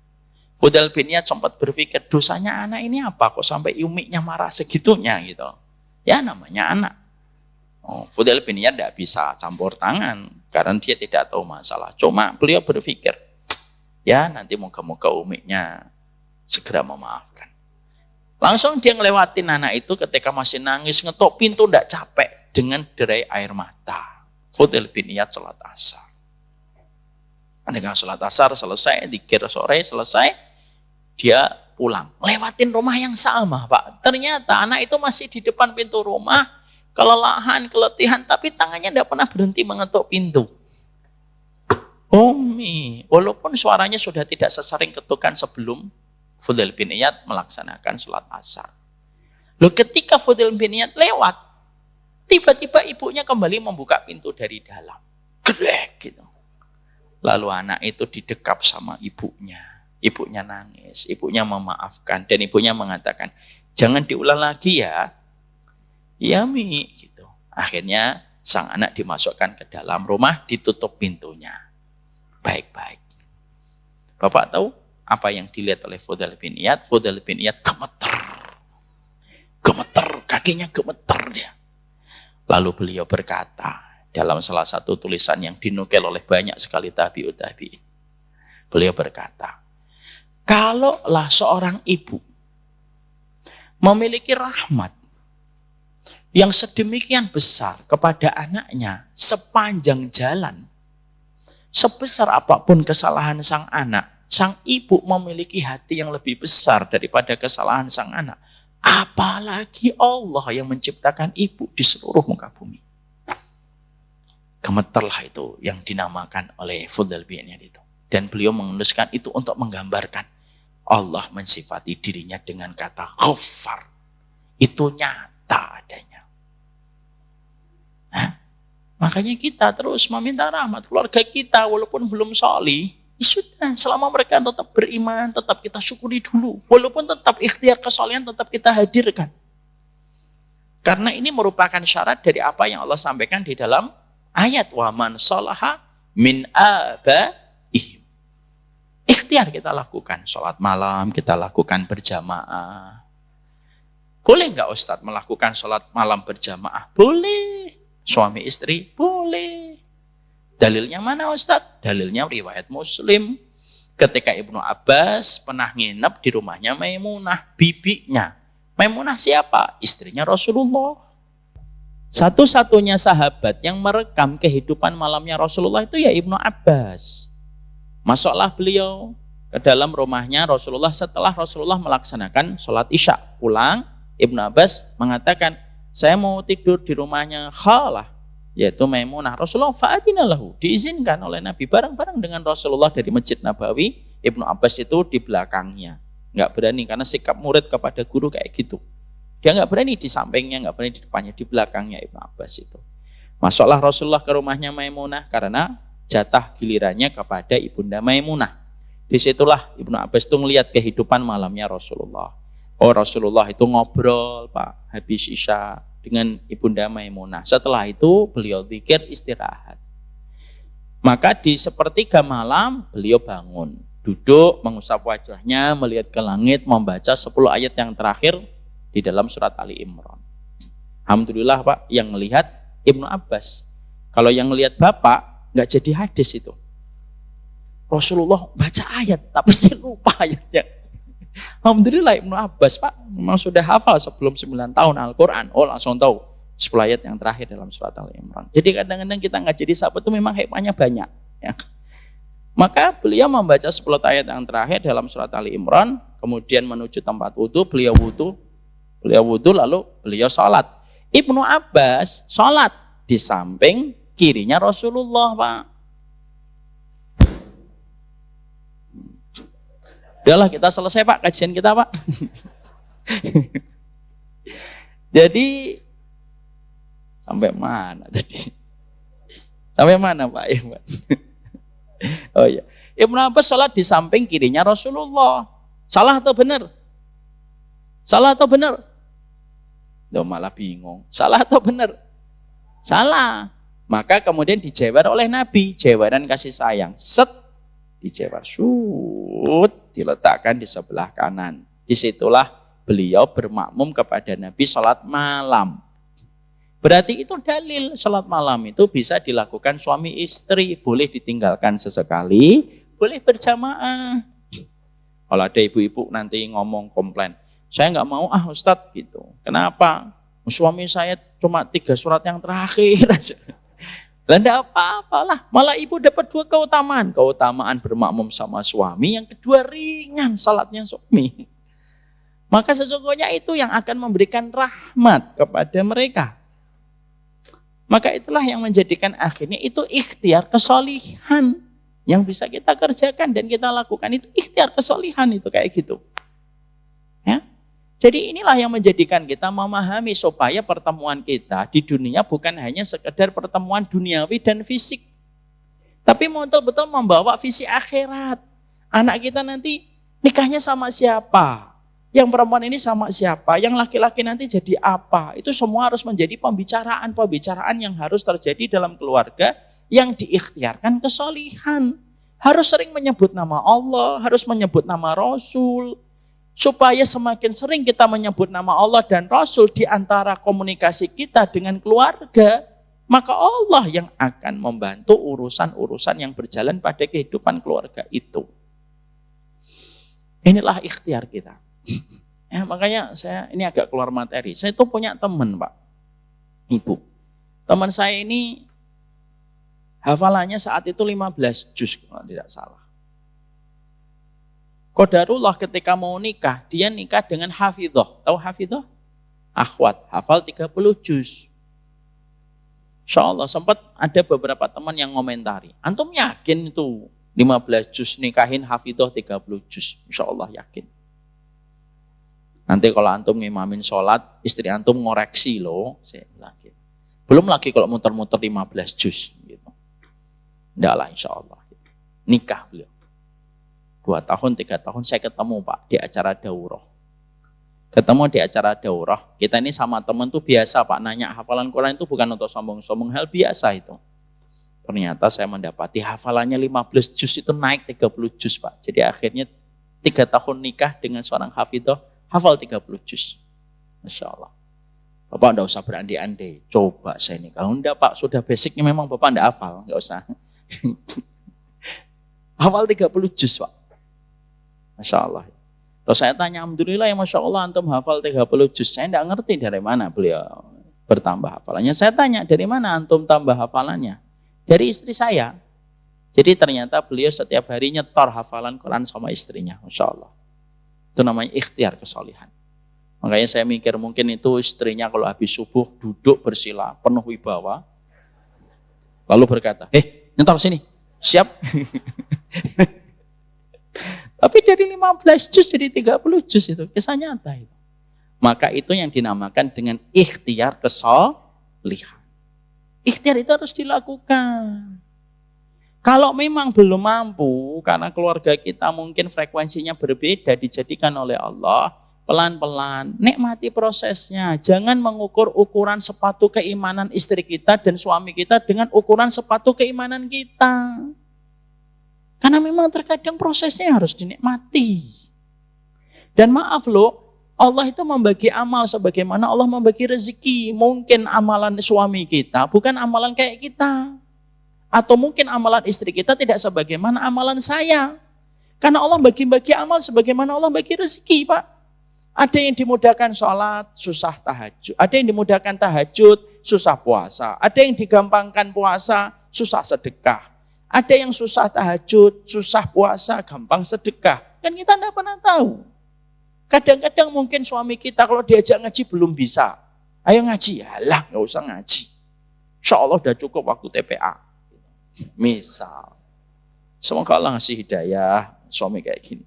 Fudail bin Iyad sempat berpikir, dosanya anak ini apa kok sampai umiknya marah segitunya gitu. Ya namanya anak. Fudail bin Iyad tidak bisa campur tangan karena dia tidak tahu masalah. Cuma beliau berpikir, ya nanti moga-moga umiknya segera memaafkan. Langsung dia ngelewatin anak itu ketika masih nangis, ngetok pintu tidak capek dengan derai air mata. Fudail bin Iyad sholat asar. Dengan sholat asar selesai, dzikir sore selesai, dia pulang. Lewatin rumah yang sama, Pak. Ternyata anak itu masih di depan pintu rumah, kelelahan, keletihan, tapi tangannya tidak pernah berhenti mengetuk pintu. Umi, walaupun suaranya sudah tidak sesering ketukan sebelum Fudail bin Iyad melaksanakan sholat asar. Loh, ketika Fudail bin Iyad lewat, tiba-tiba ibunya kembali membuka pintu dari dalam. Grek gitu. Lalu anak itu didekap sama ibunya. Ibunya nangis, ibunya memaafkan, dan ibunya mengatakan, jangan diulang lagi ya. Ya Mi, gitu. Akhirnya sang anak dimasukkan ke dalam rumah, ditutup pintunya. Baik-baik. Bapak tahu apa yang dilihat oleh Fudail bin Iyad? Fudail bin Iyad gemeter. Gemeter, kakinya gemeter dia. Lalu beliau berkata, dalam salah satu tulisan yang dinukil oleh banyak sekali tabi'ut tabi'in. Beliau berkata, kalaulah seorang ibu memiliki rahmat yang sedemikian besar kepada anaknya sepanjang jalan, sebesar apapun kesalahan sang anak, sang ibu memiliki hati yang lebih besar daripada kesalahan sang anak. Apalagi Allah yang menciptakan ibu di seluruh muka bumi. Gemeterlah itu yang dinamakan oleh Fudail bin Iyad itu. Dan beliau menuliskan itu untuk menggambarkan Allah mensifati dirinya dengan kata Ghaffar. Itu nyata adanya. Nah, makanya kita terus meminta rahmat keluarga kita walaupun belum sholih. Ya sudah, selama mereka tetap beriman, tetap kita syukuri dulu. Walaupun tetap ikhtiar kesholihan tetap kita hadirkan. Karena ini merupakan syarat dari apa yang Allah sampaikan di dalam ayat wa man sholaha min abaihim. Ikhtiar kita lakukan, sholat malam kita lakukan berjamaah. Boleh nggak Ustadz melakukan sholat malam berjamaah? Boleh. Suami istri? Boleh. Dalilnya mana Ustadz? Dalilnya riwayat Muslim. Ketika Ibnu Abbas pernah nginep di rumahnya Maimunah, bibinya. Maimunah siapa? Istrinya Rasulullah. Satu-satunya sahabat yang merekam kehidupan malamnya Rasulullah itu ya Ibnu Abbas. Masuklah beliau ke dalam rumahnya Rasulullah setelah Rasulullah melaksanakan sholat isya. Pulang, Ibnu Abbas mengatakan, saya mau tidur di rumahnya Khalah, yaitu Maimunah. Rasulullah fa'adina lahu, diizinkan oleh Nabi bareng-bareng dengan Rasulullah dari Masjid Nabawi. Ibnu Abbas itu di belakangnya. Nggak berani karena sikap murid kepada guru kayak gitu. Dia nggak berani di sampingnya, nggak berani di depannya, di belakangnya Ibnu Abbas itu. Masuklah Rasulullah ke rumahnya Maimunah karena jatah gilirannya kepada Ibunda Maimunah. Disitulah Ibnu Abbas itu melihat kehidupan malamnya Rasulullah. Oh, Rasulullah itu ngobrol Pak habis isya dengan Ibunda Maimunah. Setelah itu beliau zikir istirahat. Maka di sepertiga malam beliau bangun, duduk mengusap wajahnya, melihat ke langit, membaca 10 ayat yang terakhir di dalam surat Ali Imran. Alhamdulillah Pak, yang melihat Ibnu Abbas. Kalau yang melihat Bapak nggak jadi hadis itu. Rasulullah baca ayat, tapi saya lupa ayatnya. Alhamdulillah Ibnu Abbas Pak memang sudah hafal sebelum 9 tahun Al-Quran. Oh langsung tahu 10 ayat yang terakhir dalam surat Al-Imran. Jadi kadang-kadang kita nggak jadi sahabat itu memang hikmahnya banyak. Ya. Maka beliau membaca 10 ayat yang terakhir dalam surat Al-Imran, kemudian menuju tempat wudhu, beliau wudhu lalu beliau sholat. Ibnu Abbas sholat di samping kirinya Rasulullah Pak. Udahlah kita selesai Pak kajian kita Pak. Jadi sampai mana tadi? Sampai mana Pak? Oh iya. Ibnu Abbas sholat di samping kirinya Rasulullah. Salah atau benar? Salah atau benar? Loh malah bingung. Salah atau benar? Salah. Maka kemudian dijewer oleh Nabi, jeweran kasih sayang. Set, dijewer, shoot, diletakkan di sebelah kanan. Disitulah beliau bermakmum kepada Nabi sholat malam. Berarti itu dalil sholat malam itu bisa dilakukan suami istri, boleh ditinggalkan sesekali, boleh berjamaah. Kalau ada ibu-ibu nanti ngomong komplain, saya nggak mau Ustadz gitu. Kenapa? Suami saya cuma 3 surat yang terakhir aja. Lah enggak apa-apalah, malah ibu dapat 2 keutamaan. Keutamaan bermakmum sama suami, yang kedua ringan salatnya suami. Maka sesungguhnya itu yang akan memberikan rahmat kepada mereka. Maka itulah yang menjadikan akhirnya itu ikhtiar kesolihan yang bisa kita kerjakan dan kita lakukan, itu ikhtiar kesolihan itu kayak gitu. Ya. Jadi inilah yang menjadikan kita memahami supaya pertemuan kita di dunia bukan hanya sekedar pertemuan duniawi dan fisik. Tapi betul-betul membawa visi akhirat. Anak kita nanti nikahnya sama siapa? Yang perempuan ini sama siapa? Yang laki-laki nanti jadi apa? Itu semua harus menjadi pembicaraan yang harus terjadi dalam keluarga yang diikhtiarkan kesolihan. Harus sering menyebut nama Allah, harus menyebut nama Rasul. Supaya semakin sering kita menyebut nama Allah dan Rasul di antara komunikasi kita dengan keluarga, maka Allah yang akan membantu urusan-urusan yang berjalan pada kehidupan keluarga itu. Inilah ikhtiar kita. Ya, makanya saya ini agak keluar materi. Saya itu punya teman, Pak, Ibu. Teman saya ini hafalannya saat itu 15 juz kalau tidak salah. Qadarullah ketika mau nikah, dia nikah dengan hafidhah. Tahu hafidhah? Akhwat, hafal 30 juz. Insya Allah sempat ada beberapa teman yang ngomentari. Antum yakin itu 15 juz nikahin hafidhah 30 juz? Insya Allah yakin. Nanti kalau antum ngimamin sholat, istri antum ngoreksi loh. Saya bilang gitu. Belum lagi kalau muter-muter 15 juz. Gitu. Enggak lah insya Allah. Nikah beliau. 2 tahun, 3 tahun saya ketemu Pak di acara daurah. Ketemu di acara daurah, kita ini sama teman tuh biasa Pak, nanya hafalan Quran itu bukan untuk sombong-sombong, hal biasa itu. Ternyata saya mendapati hafalannya 15 juz itu naik 30 juz Pak. Jadi akhirnya 3 tahun nikah dengan seorang hafidhah, hafal 30 juz. Masya Allah. Bapak enggak usah berandai-andai, coba saya nikah. Enggak Pak, sudah basicnya memang Bapak enggak hafal, enggak usah. Hafal 30 juz Pak. Masya Allah. Terus saya tanya, alhamdulillah ya Masya Allah antum hafal 30 juz. Saya tidak ngerti dari mana beliau bertambah hafalannya. Saya tanya, dari mana antum tambah hafalannya? Dari istri saya. Jadi ternyata beliau setiap hari nyetor hafalan Quran sama istrinya. Masya Allah. Itu namanya ikhtiar kesolihan. Makanya saya mikir mungkin itu istrinya kalau habis subuh duduk bersila, penuh wibawa. Lalu berkata, nyetor sini, siap. Tapi dari 15 juz jadi 30 juz itu, kisah nyata itu. Maka itu yang dinamakan dengan ikhtiar kesolihan. Ikhtiar itu harus dilakukan. Kalau memang belum mampu, karena keluarga kita mungkin frekuensinya berbeda, dijadikan oleh Allah, pelan-pelan, nikmati prosesnya. Jangan mengukur ukuran sepatu keimanan istri kita dan suami kita dengan ukuran sepatu keimanan kita. Karena memang terkadang prosesnya harus dinikmati. Dan maaf loh, Allah itu membagi amal sebagaimana Allah membagi rezeki. Mungkin amalan suami kita bukan amalan kayak kita. Atau mungkin amalan istri kita tidak sebagaimana amalan saya. Karena Allah bagi-bagi amal sebagaimana Allah bagi rezeki, Pak. Ada yang dimudahkan sholat, susah tahajud. Ada yang dimudahkan tahajud, susah puasa. Ada yang digampangkan puasa, susah sedekah. Ada yang susah tahajud, susah puasa, gampang sedekah. Kan kita tidak pernah tahu. Kadang-kadang mungkin suami kita kalau diajak ngaji belum bisa. Ayo ngaji, yalah nggak usah ngaji. Insya Allah udah cukup waktu TPA. Misal. Semoga Allah ngasih hidayah suami kayak gini.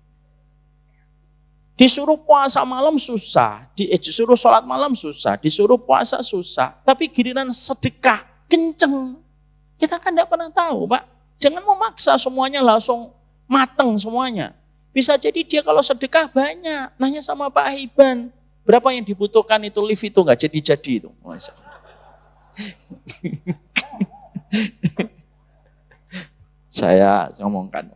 Disuruh puasa malam susah, disuruh sholat malam susah, disuruh puasa susah. Tapi giliran sedekah, kenceng. Kita kan tidak pernah tahu, Pak. Jangan memaksa semuanya langsung mateng semuanya. Bisa jadi dia kalau sedekah banyak. Nanya sama Pak Hiban, berapa yang dibutuhkan itu lift itu nggak jadi-jadi itu. Saya ngomongkan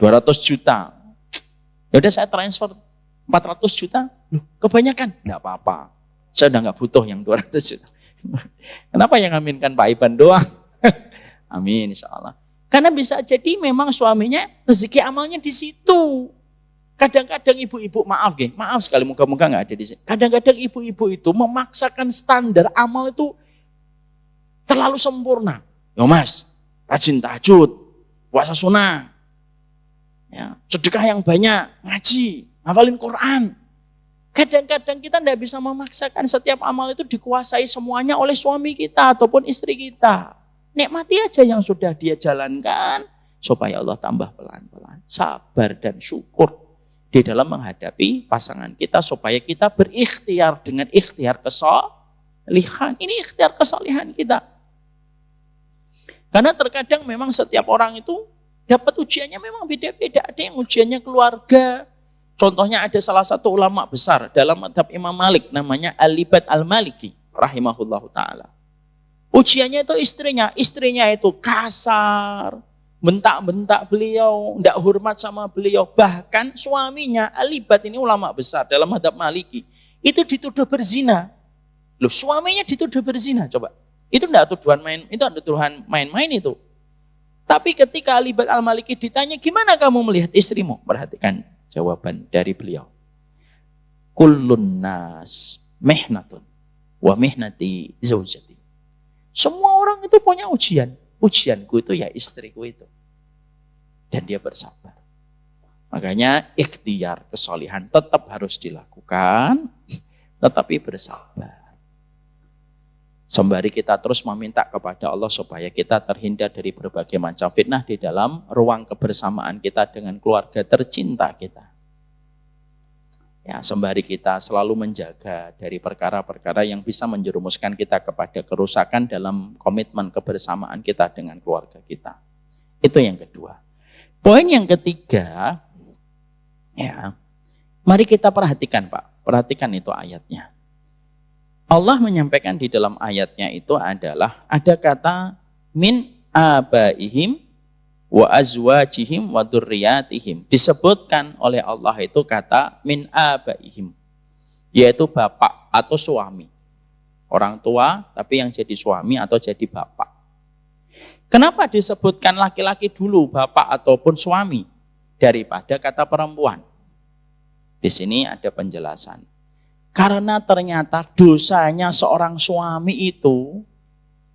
200 juta. Ya udah saya transfer 400 juta. Loh, kebanyakan. Enggak apa-apa. Saya udah nggak butuh yang 200 juta. Kenapa yang ngaminkan Pak Iban doang? Amin insya Allah. Karena bisa jadi memang suaminya rezeki amalnya di situ. Kadang-kadang ibu-ibu maaf sekali moga-moga nggak ada di sini. Kadang-kadang ibu-ibu itu memaksakan standar amal itu terlalu sempurna. Yo mas, rajin tahajud, puasa sunnah, ya, sedekah yang banyak, ngaji, hafalin Quran. Kadang-kadang kita tidak bisa memaksakan setiap amal itu dikuasai semuanya oleh suami kita ataupun istri kita. Nikmati aja yang sudah dia jalankan supaya Allah tambah pelan-pelan. Sabar dan syukur di dalam menghadapi pasangan kita supaya kita berikhtiar dengan ikhtiar kesolihan. Ini ikhtiar kesolihan kita. Karena terkadang memang setiap orang itu dapat ujiannya memang beda-beda. Ada yang ujiannya keluarga. Contohnya ada salah satu ulama besar dalam mazhab Imam Malik namanya Al-Libad Al-Maliki rahimahullahu ta'ala. Ujiannya itu istrinya itu kasar, bentak-bentak beliau, tidak hormat sama beliau. Bahkan suaminya Al-Libad ini ulama besar dalam mazhab Maliki itu dituduh berzina. Loh, suaminya dituduh berzina, coba. Itu tidak tuduhan main, itu ada tuduhan main-main itu. Tapi ketika Al-Libad Al-Maliki ditanya, gimana kamu melihat istrimu? Perhatikan jawaban dari beliau. Kullun nas mihnatun wa mihnati zaujati. Semua orang itu punya ujian. Ujianku itu ya istriku itu. Dan dia bersabar. Makanya ikhtiar kesolihan tetap harus dilakukan, tetapi bersabar. Sembari kita terus meminta kepada Allah supaya kita terhindar dari berbagai macam fitnah di dalam ruang kebersamaan kita dengan keluarga tercinta kita. Ya, sembari kita selalu menjaga dari perkara-perkara yang bisa menjerumuskan kita kepada kerusakan dalam komitmen kebersamaan kita dengan keluarga kita. Itu yang kedua. Poin yang ketiga, ya, mari kita perhatikan Pak, perhatikan itu ayatnya. Allah menyampaikan di dalam ayatnya itu adalah ada kata min abaihim wa azwajihim wa dzurriyyatihim. Disebutkan oleh Allah itu kata min abaihim, yaitu bapak atau suami. Orang tua tapi yang jadi suami atau jadi bapak. Kenapa disebutkan laki-laki dulu bapak ataupun suami daripada kata perempuan? Di sini ada penjelasan. Karena ternyata dosanya seorang suami itu,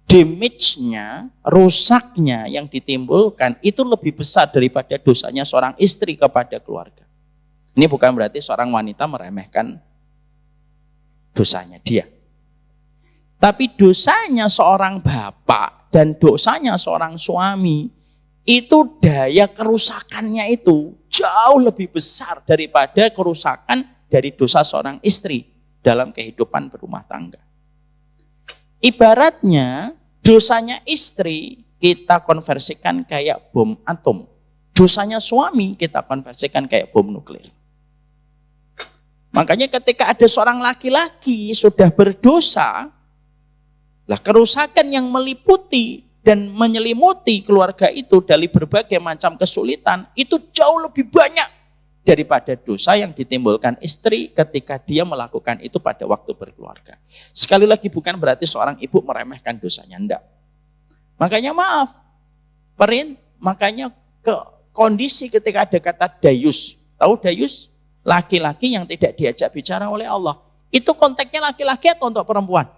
damage-nya, rusaknya yang ditimbulkan itu lebih besar daripada dosanya seorang istri kepada keluarga. Ini bukan berarti seorang wanita meremehkan dosanya dia. Tapi dosanya seorang bapak dan dosanya seorang suami, itu daya kerusakannya itu jauh lebih besar daripada kerusakan dari dosa seorang istri dalam kehidupan berumah tangga. Ibaratnya dosanya istri kita konversikan kayak bom atom. Dosanya suami kita konversikan kayak bom nuklir. Makanya ketika ada seorang laki-laki sudah berdosa, lah kerusakan yang meliputi dan menyelimuti keluarga itu dari berbagai macam kesulitan itu jauh lebih banyak daripada dosa yang ditimbulkan istri ketika dia melakukan itu pada waktu berkeluarga. Sekali lagi bukan berarti seorang ibu meremehkan dosanya, enggak. Makanya maaf, makanya ke kondisi ketika ada kata dayus. Tahu dayus? Laki-laki yang tidak diajak bicara oleh Allah. Itu konteksnya laki-laki atau untuk perempuan?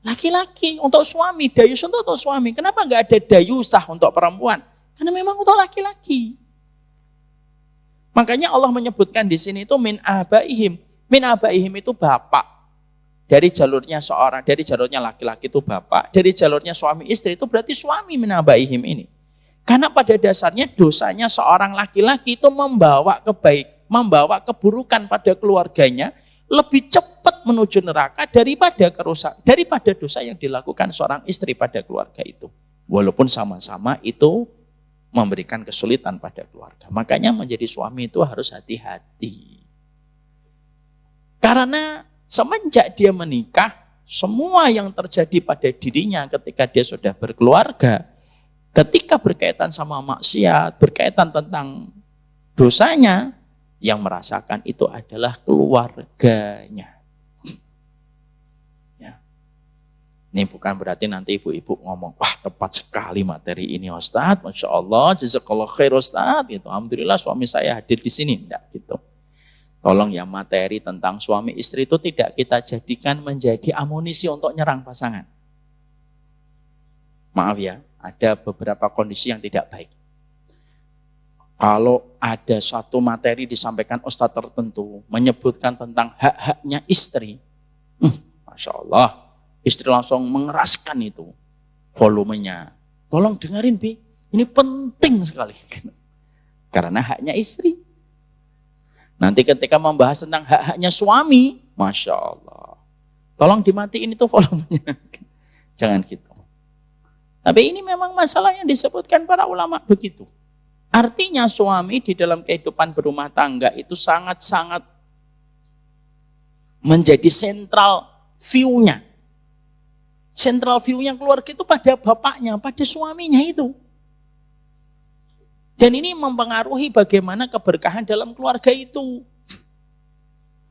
Laki-laki, untuk suami. Dayus untuk suami. Kenapa enggak ada dayusah untuk perempuan? Karena memang untuk laki-laki. Makanya Allah menyebutkan di sini itu min abaihim. Min abaihim itu bapak. Dari jalurnya seorang, dari jalurnya laki-laki itu bapak, dari jalurnya suami istri itu berarti suami min abaihim ini. Karena pada dasarnya dosanya seorang laki-laki itu membawa keburukan pada keluarganya lebih cepat menuju neraka daripada dosa yang dilakukan seorang istri pada keluarga itu. Walaupun sama-sama itu memberikan kesulitan pada keluarga. Makanya menjadi suami itu harus hati-hati. Karena semenjak dia menikah, semua yang terjadi pada dirinya ketika dia sudah berkeluarga, ketika berkaitan sama maksiat, berkaitan tentang dosanya, yang merasakan itu adalah keluarganya. Ini bukan berarti nanti ibu-ibu ngomong, wah tepat sekali materi ini Ustadz, Masya Allah, jazakallah khair Ustadz, gitu. Alhamdulillah suami saya hadir di sini, enggak gitu. Tolong ya materi tentang suami istri itu tidak kita jadikan menjadi amunisi untuk nyerang pasangan. Maaf ya, ada beberapa kondisi yang tidak baik. Kalau ada suatu materi disampaikan ustadz tertentu, menyebutkan tentang hak-haknya istri, Masya Allah, istri langsung mengeraskan itu volumenya. Tolong dengerin Bi, ini penting sekali. Karena haknya istri. Nanti ketika membahas tentang hak-haknya suami, Masya Allah, tolong dimatiin itu volumenya. Jangan gitu. Tapi ini memang masalah yang disebutkan para ulama begitu. Artinya suami di dalam kehidupan berumah tangga itu sangat-sangat menjadi sentral view-nya. Sentral view-nya keluarga itu pada bapaknya, pada suaminya itu. Dan ini mempengaruhi bagaimana keberkahan dalam keluarga itu.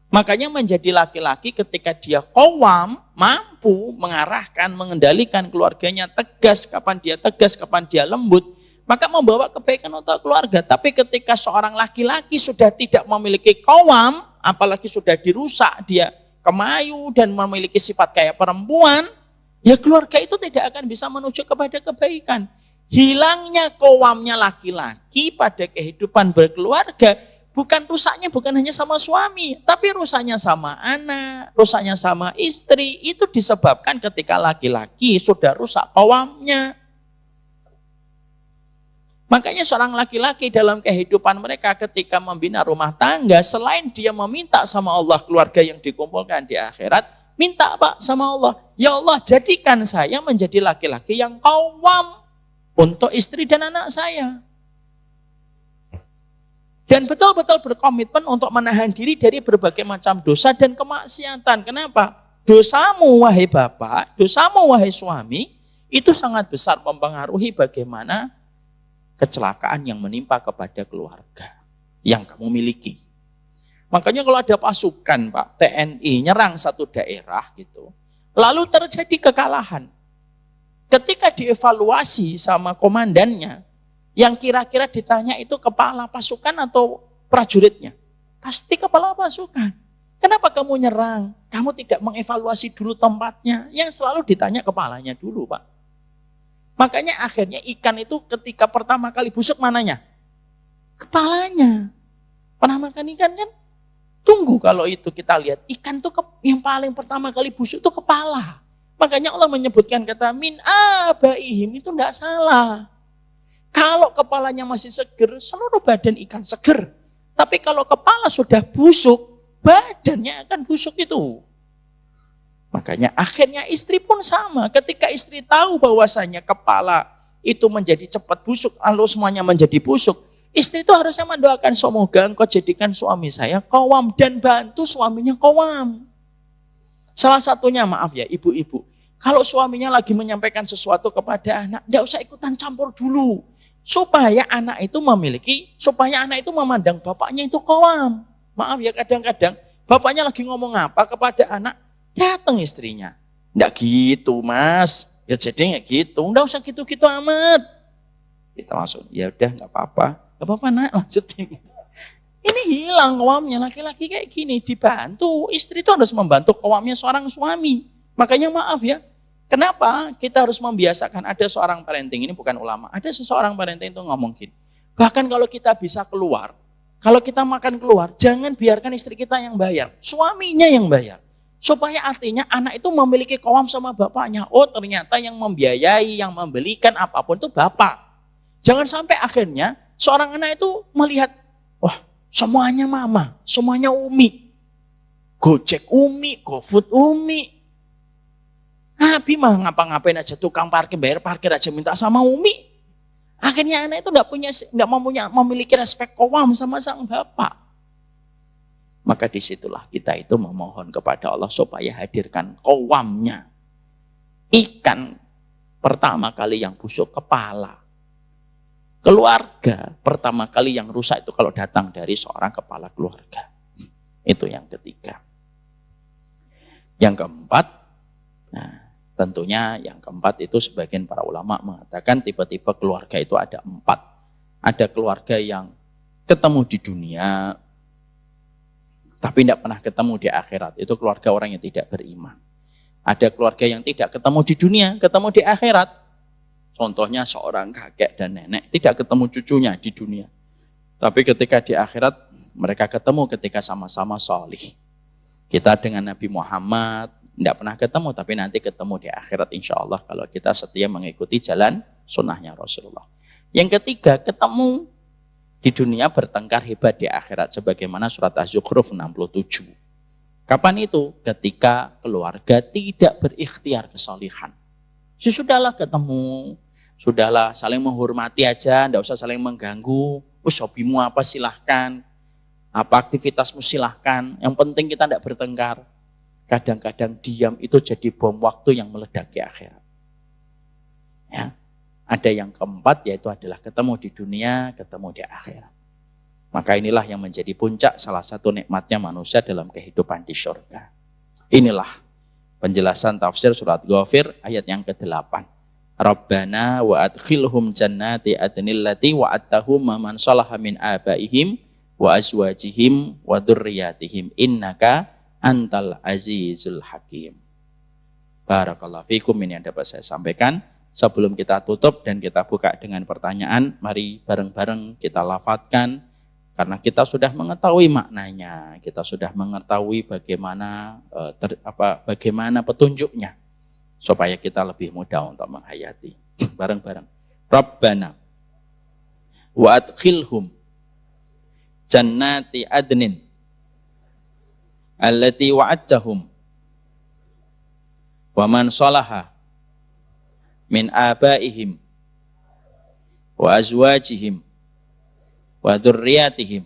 Makanya menjadi laki-laki ketika dia qawwam, mampu mengarahkan, mengendalikan keluarganya, tegas kapan dia lembut, maka membawa kebaikan untuk keluarga. Tapi ketika seorang laki-laki sudah tidak memiliki qawwam, apalagi sudah dirusak, dia kemayu dan memiliki sifat kayak perempuan, ya keluarga itu tidak akan bisa menuju kepada kebaikan. Hilangnya qawwamnya laki-laki pada kehidupan berkeluarga, bukan rusaknya bukan hanya sama suami, tapi rusaknya sama anak, rusaknya sama istri, itu disebabkan ketika laki-laki sudah rusak qawwamnya. Makanya seorang laki-laki dalam kehidupan mereka ketika membina rumah tangga, selain dia meminta sama Allah keluarga yang dikumpulkan di akhirat, minta Pak sama Allah, ya Allah jadikan saya menjadi laki-laki yang qawwam untuk istri dan anak saya. Dan betul-betul berkomitmen untuk menahan diri dari berbagai macam dosa dan kemaksiatan. Kenapa? Dosamu wahai bapak, dosamu wahai suami, itu sangat besar mempengaruhi bagaimana kecelakaan yang menimpa kepada keluarga yang kamu miliki. Makanya kalau ada pasukan Pak TNI nyerang satu daerah gitu, lalu terjadi kekalahan. Ketika dievaluasi sama komandannya, yang kira-kira ditanya itu kepala pasukan atau prajuritnya? Pasti kepala pasukan. Kenapa kamu nyerang? Kamu tidak mengevaluasi dulu tempatnya. Yang selalu ditanya kepalanya dulu Pak. Makanya akhirnya ikan itu ketika pertama kali busuk mananya? Kepalanya. Pernah makan ikan kan? Tunggu kalau itu kita lihat. Ikan itu yang paling pertama kali busuk itu kepala. Makanya Allah menyebutkan kata min abaihim itu tidak salah. Kalau kepalanya masih seger, seluruh badan ikan seger. Tapi kalau kepala sudah busuk, badannya akan busuk itu. Makanya akhirnya istri pun sama. Ketika istri tahu bahwasanya kepala itu menjadi cepat busuk, lalu semuanya menjadi busuk, istri itu harusnya mendoakan semoga engkau jadikan suami saya qawwam dan bantu suaminya qawwam. Salah satunya maaf ya ibu-ibu, kalau suaminya lagi menyampaikan sesuatu kepada anak, tidak usah ikutan campur dulu. Supaya anak itu memandang bapaknya itu qawwam. Maaf ya kadang-kadang bapaknya lagi ngomong apa kepada anak, datang istrinya. Nggak gitu mas, ya jadi nggak gitu, nggak usah gitu-gitu amat. Kita langsung, ya udah nggak apa-apa nak lanjutin. Ini hilang qawwamnya, laki-laki kayak gini dibantu, istri itu harus membantu qawwamnya seorang suami. Makanya maaf ya, kenapa kita harus membiasakan ada seorang parenting, ini bukan ulama, ada seseorang parenting itu ngomong gini, bahkan kalau kita bisa keluar, kalau kita makan keluar, jangan biarkan istri kita yang bayar, suaminya yang bayar. Supaya artinya anak itu memiliki qawwam sama bapaknya. Oh ternyata yang membiayai, yang membelikan apapun itu bapak. Jangan sampai akhirnya seorang anak itu melihat, wah semuanya mama, semuanya umi. Gojek umi, GoFood umi. Abi mah ngapa-ngapain aja tukang parkir, bayar parkir aja minta sama umi. Akhirnya anak itu tidak memiliki respek qawwam sama sang bapak. Maka disitulah kita itu memohon kepada Allah supaya hadirkan qawwamnya. Ikan pertama kali yang busuk kepala. Keluarga pertama kali yang rusak itu kalau datang dari seorang kepala keluarga. Itu yang ketiga. Yang keempat, nah tentunya yang keempat itu sebagian para ulama mengatakan tipe-tipe keluarga itu ada 4. Ada keluarga yang ketemu di dunia, tapi tidak pernah ketemu di akhirat. Itu keluarga orang yang tidak beriman. Ada keluarga yang tidak ketemu di dunia, ketemu di akhirat. Contohnya seorang kakek dan nenek tidak ketemu cucunya di dunia. Tapi ketika di akhirat mereka ketemu ketika sama-sama sholih. Kita dengan Nabi Muhammad tidak pernah ketemu, tapi nanti ketemu di akhirat insya Allah kalau kita setia mengikuti jalan sunnahnya Rasulullah. Yang ketiga, ketemu di dunia bertengkar hebat di akhirat. Sebagaimana surat Az-Zukhruf 67. Kapan itu? Ketika keluarga tidak berikhtiar kesalihan. Sudahlah ketemu, sudahlah saling menghormati aja, tidak usah saling mengganggu. Hobimu apa silahkan, apa aktivitasmu silahkan. Yang penting kita tidak bertengkar. Kadang-kadang diam itu jadi bom waktu yang meledak di akhirat. Ya. Ada yang keempat yaitu adalah ketemu di dunia, ketemu di akhirat. Maka inilah yang menjadi puncak salah satu nikmatnya manusia dalam kehidupan di surga. Inilah penjelasan tafsir surat Ghafir ayat yang ke-8. Rabbana wa adkhilhum jannati adnil lati wa'adtahum man salaha min abaihim wa azwajihim wa dzurriyyatihim innaka antal azizul hakim. Barakallahu fikum, ini yang dapat saya sampaikan. Sebelum kita tutup dan kita buka dengan pertanyaan, mari bareng-bareng kita lafadzkan. Karena kita sudah mengetahui maknanya, kita sudah mengetahui bagaimana bagaimana petunjuknya, supaya kita lebih mudah untuk menghayati. Bareng-bareng. Rabbana wa adkhilhum jannati adnin allati wa'adtahum wa man salaha min abaihim wa azwajihim wa dzurriyyatihim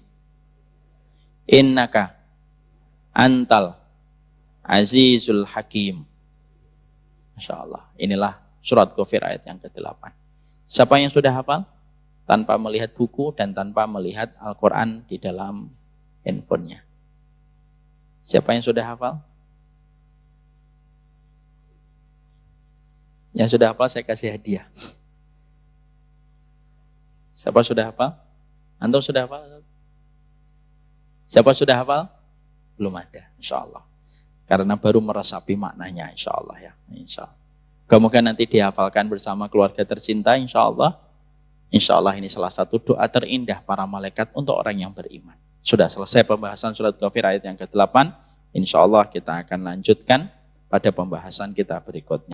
innaka antal azizul hakim. Masyaallah. Inilah surat Ghafir ayat yang ke-8. Siapa yang sudah hafal? Tanpa melihat buku dan tanpa melihat Al-Quran di dalam handphonenya. Siapa yang sudah hafal? Yang sudah hafal saya kasih hadiah. Siapa sudah hafal? Antum sudah hafal? Siapa sudah hafal? Belum ada, insya Allah. Karena baru meresapi maknanya, insya Allah ya. Insya Allah. Semoga nanti dihafalkan bersama keluarga tercinta, insya Allah. Insya Allah ini salah satu doa terindah para malaikat untuk orang yang beriman. Sudah selesai pembahasan surat Ghafir ayat yang ke-8. Insya Allah kita akan lanjutkan pada pembahasan kita berikutnya.